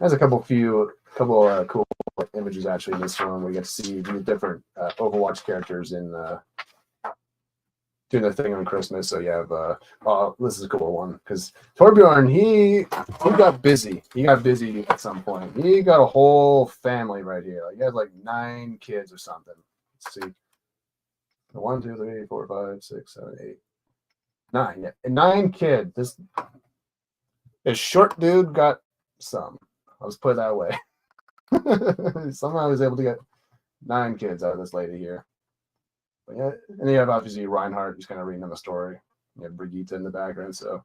has a couple cool images actually in this one. We get to see the different Overwatch characters in doing their thing on Christmas. So you have oh, this is a cool one because Torbjorn he got busy. He got busy at some point. He got a whole family right here. Like, he has like 9 kids or something. Let's see. 1, 2, 3, 4, 5, 6, 7, 8, 9. Yeah, and 9 kids. This short dude got some. Let's put it that way. Somehow he was able to get 9 kids out of this lady here. But yeah, and then you have obviously Reinhardt, who's kind of reading them a story. You have Brigitte in the background, so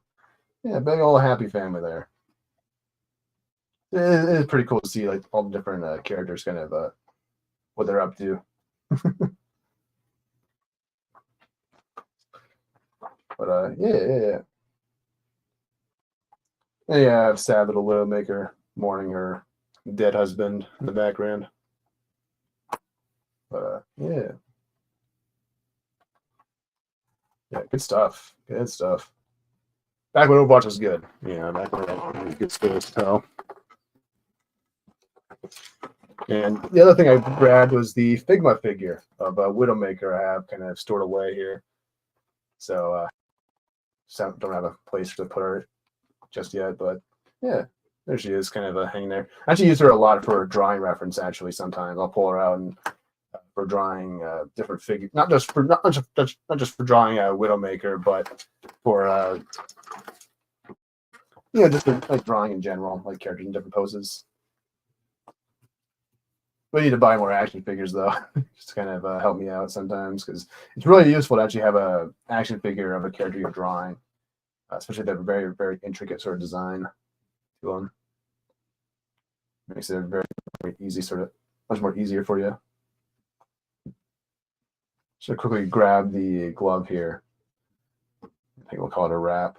yeah, big old happy family there. It is pretty cool to see like all the different characters kind of what they're up to. But yeah. And yeah, I have sad little Widowmaker mourning her dead husband in the background. But yeah. Yeah, good stuff. Good stuff. Back when Overwatch was good. Yeah, back when it was good stories to tell. And the other thing I grabbed was the Figma figure of Widowmaker I have kind of stored away here. So don't have a place to put her just yet, but yeah, there she is, kind of hanging there. I actually use her a lot for drawing reference. Actually, sometimes I'll pull her out and for drawing different figures, not just for drawing a Widowmaker, but for just for, like drawing in general, like characters in different poses. We need to buy more action figures though, just to kind of help me out sometimes, because it's really useful to actually have a action figure of a character you're drawing, especially if they have a very, very intricate sort of design to them. Makes it very, very easy, much more easier for you. Should quickly grab the glove here. I think we'll call it a wrap.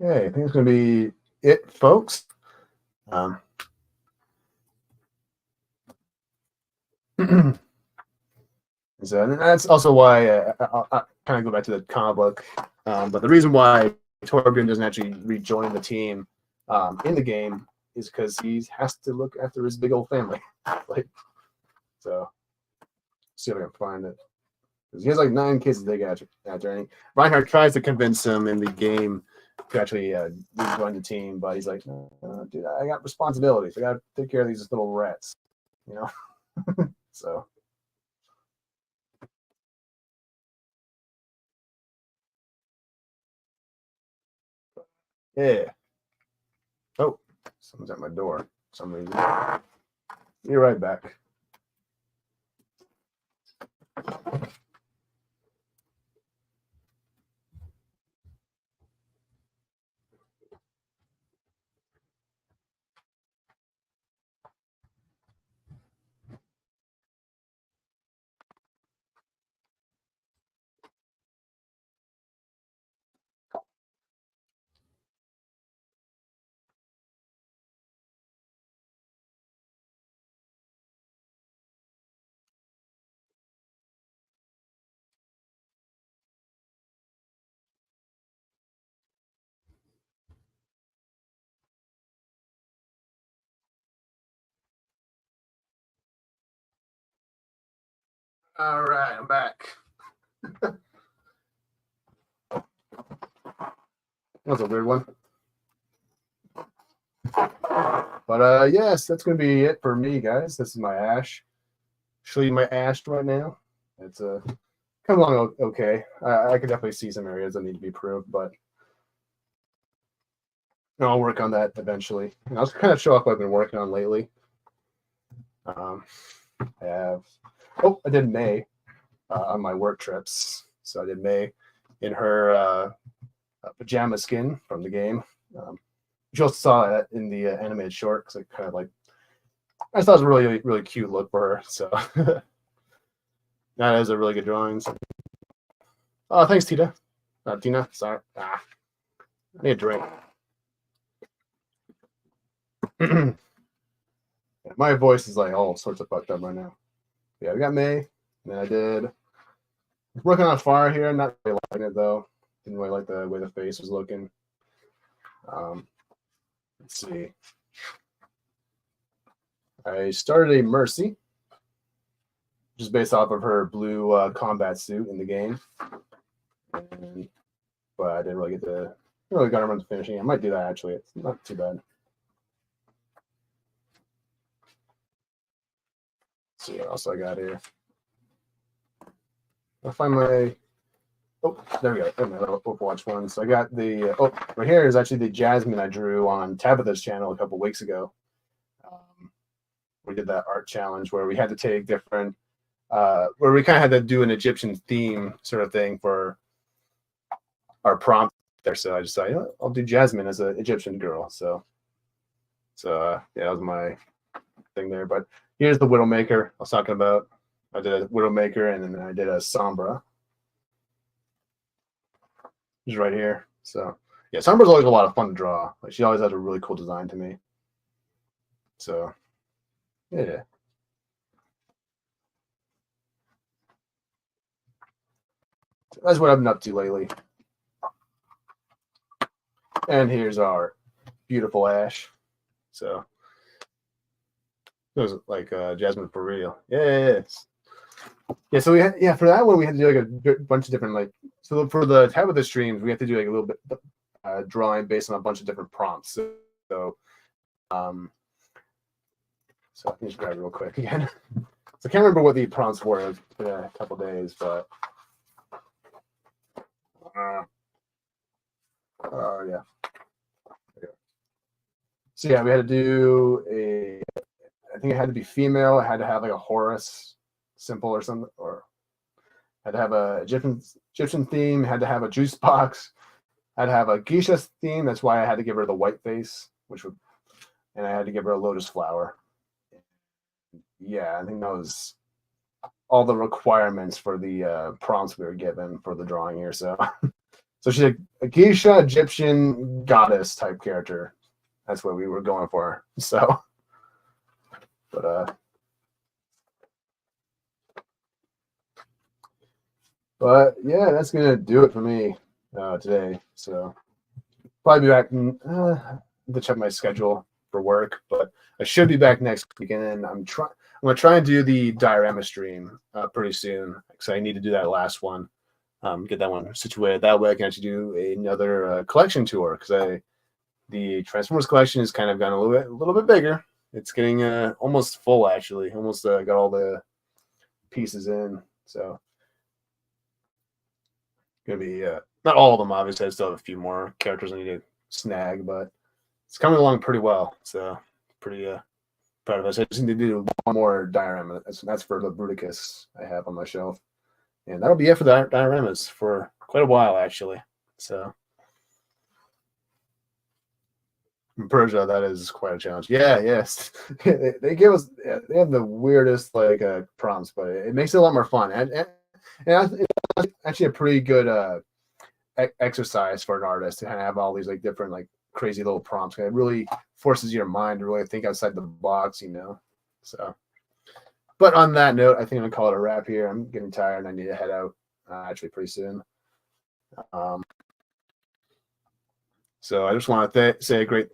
Okay, I think it's going to be it, folks. So and that's also why I kind of go back to the comic book. But the reason why Torbjorn doesn't actually rejoin the team in the game is because he has to look after his big old family. So, see if I can find it. He has like 9 kids to take after. And Reinhardt tries to convince him in the game to actually join the team, but he's like, no, dude, I got responsibilities. I got to take care of these little rats, So. Yeah. Oh, someone's at my door for some reason. Be right back. All right, I'm back. That's a weird one. But yes, that's going to be it for me, guys. This is my Ashe. Show you my Ashe right now. It's come along okay. I can definitely see some areas that need to be improved, but I'll work on that eventually. And I'll kind of show off what I've been working on lately. I have. Oh, I did May on my work trips. So I did May in her pajama skin from the game. You also saw that in the animated short because I kind of like. I just thought it was a really, really cute look for her. So that is a really good drawing. So. Oh, thanks, Tina. Tina, sorry. I need a drink. My voice is like all sorts of fucked up right now. Yeah, we got May. And then I did. Working on fire here. I'm not really liking it though. Didn't really like the way the face was looking. Let's see. I started a Mercy, which is based off of her blue combat suit in the game. But I didn't really got around to finishing. I might do that actually. It's not too bad. Let's see what else I got here. I'll find my. Oh, there we go. My little Overwatch one. So I got the. Right here is actually the Jasmine I drew on Tabitha's channel a couple weeks ago. We did that art challenge where we had to take different, where we kind of had to do an Egyptian theme sort of thing for our prompt there. So I just thought, I'll do Jasmine as an Egyptian girl. So yeah, that was my thing there. But here's the Widowmaker I was talking about. I did a Widowmaker and then I did a Sombra. Just right here. So yeah, Sombra's always a lot of fun to draw. Like she always has a really cool design to me. So yeah. That's what I've been up to lately. And here's our beautiful Ashe. So it was like Jasmine for real. Yeah. So we had for that one we had to do like a bunch of different like for the tab of the streams we have to do like a little bit drawing based on a bunch of different prompts. So I can just grab it real quick again. So I can't remember what the prompts were. It's been a couple days, but yeah. So yeah, we had to do I think it had to be female. It had to have like a Horus symbol or something, or had to have a Egyptian theme. Had to have a juice box. Had to have a geisha theme. That's why I had to give her the white face, and I had to give her a lotus flower. Yeah, I think that was all the requirements for the prompts we were given for the drawing here. So she's a geisha Egyptian goddess type character. That's what we were going for. So, but yeah, that's gonna do it for me today. So probably be back to check my schedule for work, but I should be back next weekend. And I'm gonna try and do the diorama stream pretty soon because I need to do that last one. Get that one situated. That way I can actually do another collection tour because the Transformers collection has kind of gotten a little bit bigger. It's getting almost full actually. Almost got all the pieces in. So gonna be not all of them obviously. I still have a few more characters I need to snag, but it's coming along pretty well. So pretty proud of us. I just need to do one more diorama. That's for the Bruticus I have on my shelf. And that'll be it for the dioramas for quite a while, actually. So, in Persia, that is quite a challenge. Yeah, yes. they give us, they have the weirdest like prompts, but it makes it a lot more fun. And it's actually a pretty good exercise for an artist to kind of have all these like different like crazy little prompts. It really forces your mind to really think outside the box, So. But on that note, I think I'm gonna call it a wrap here. I'm getting tired and I need to head out actually pretty soon. So I just want to say a great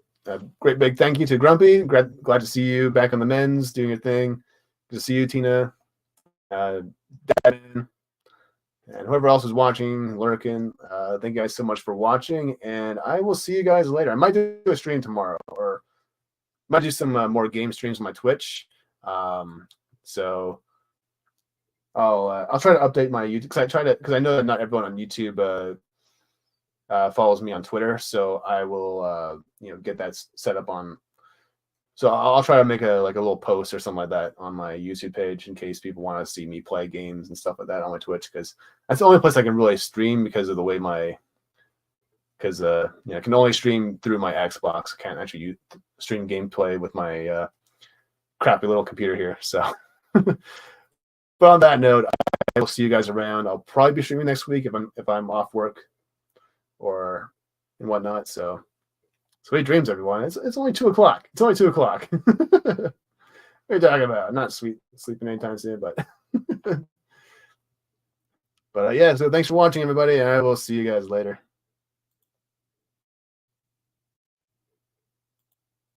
big thank you to Grumpy. Glad to see you back on the men's doing your thing. Good to see you, Tina, Dad, and whoever else is watching, lurking. Thank you guys so much for watching, and I will see you guys later. I might do a stream tomorrow, or might do some more game streams on my Twitch. So I'll try to update my YouTube because I know that not everyone on YouTube follows me on Twitter. So I will get that set up on So I'll try to make a little post or something like that on my YouTube page in case people want to see me play games and stuff like that on my Twitch, because that's the only place I can really stream because of the way I can only stream through my Xbox. I can't actually stream gameplay with my crappy little computer here. So, but on that note, I will see you guys around. I'll probably be streaming next week if I'm off work or and whatnot. So. Sweet dreams, everyone. It's only 2 o'clock. It's only 2 o'clock. What are you talking about? I'm not sleeping anytime soon, but yeah. So thanks for watching, everybody, and I will see you guys later.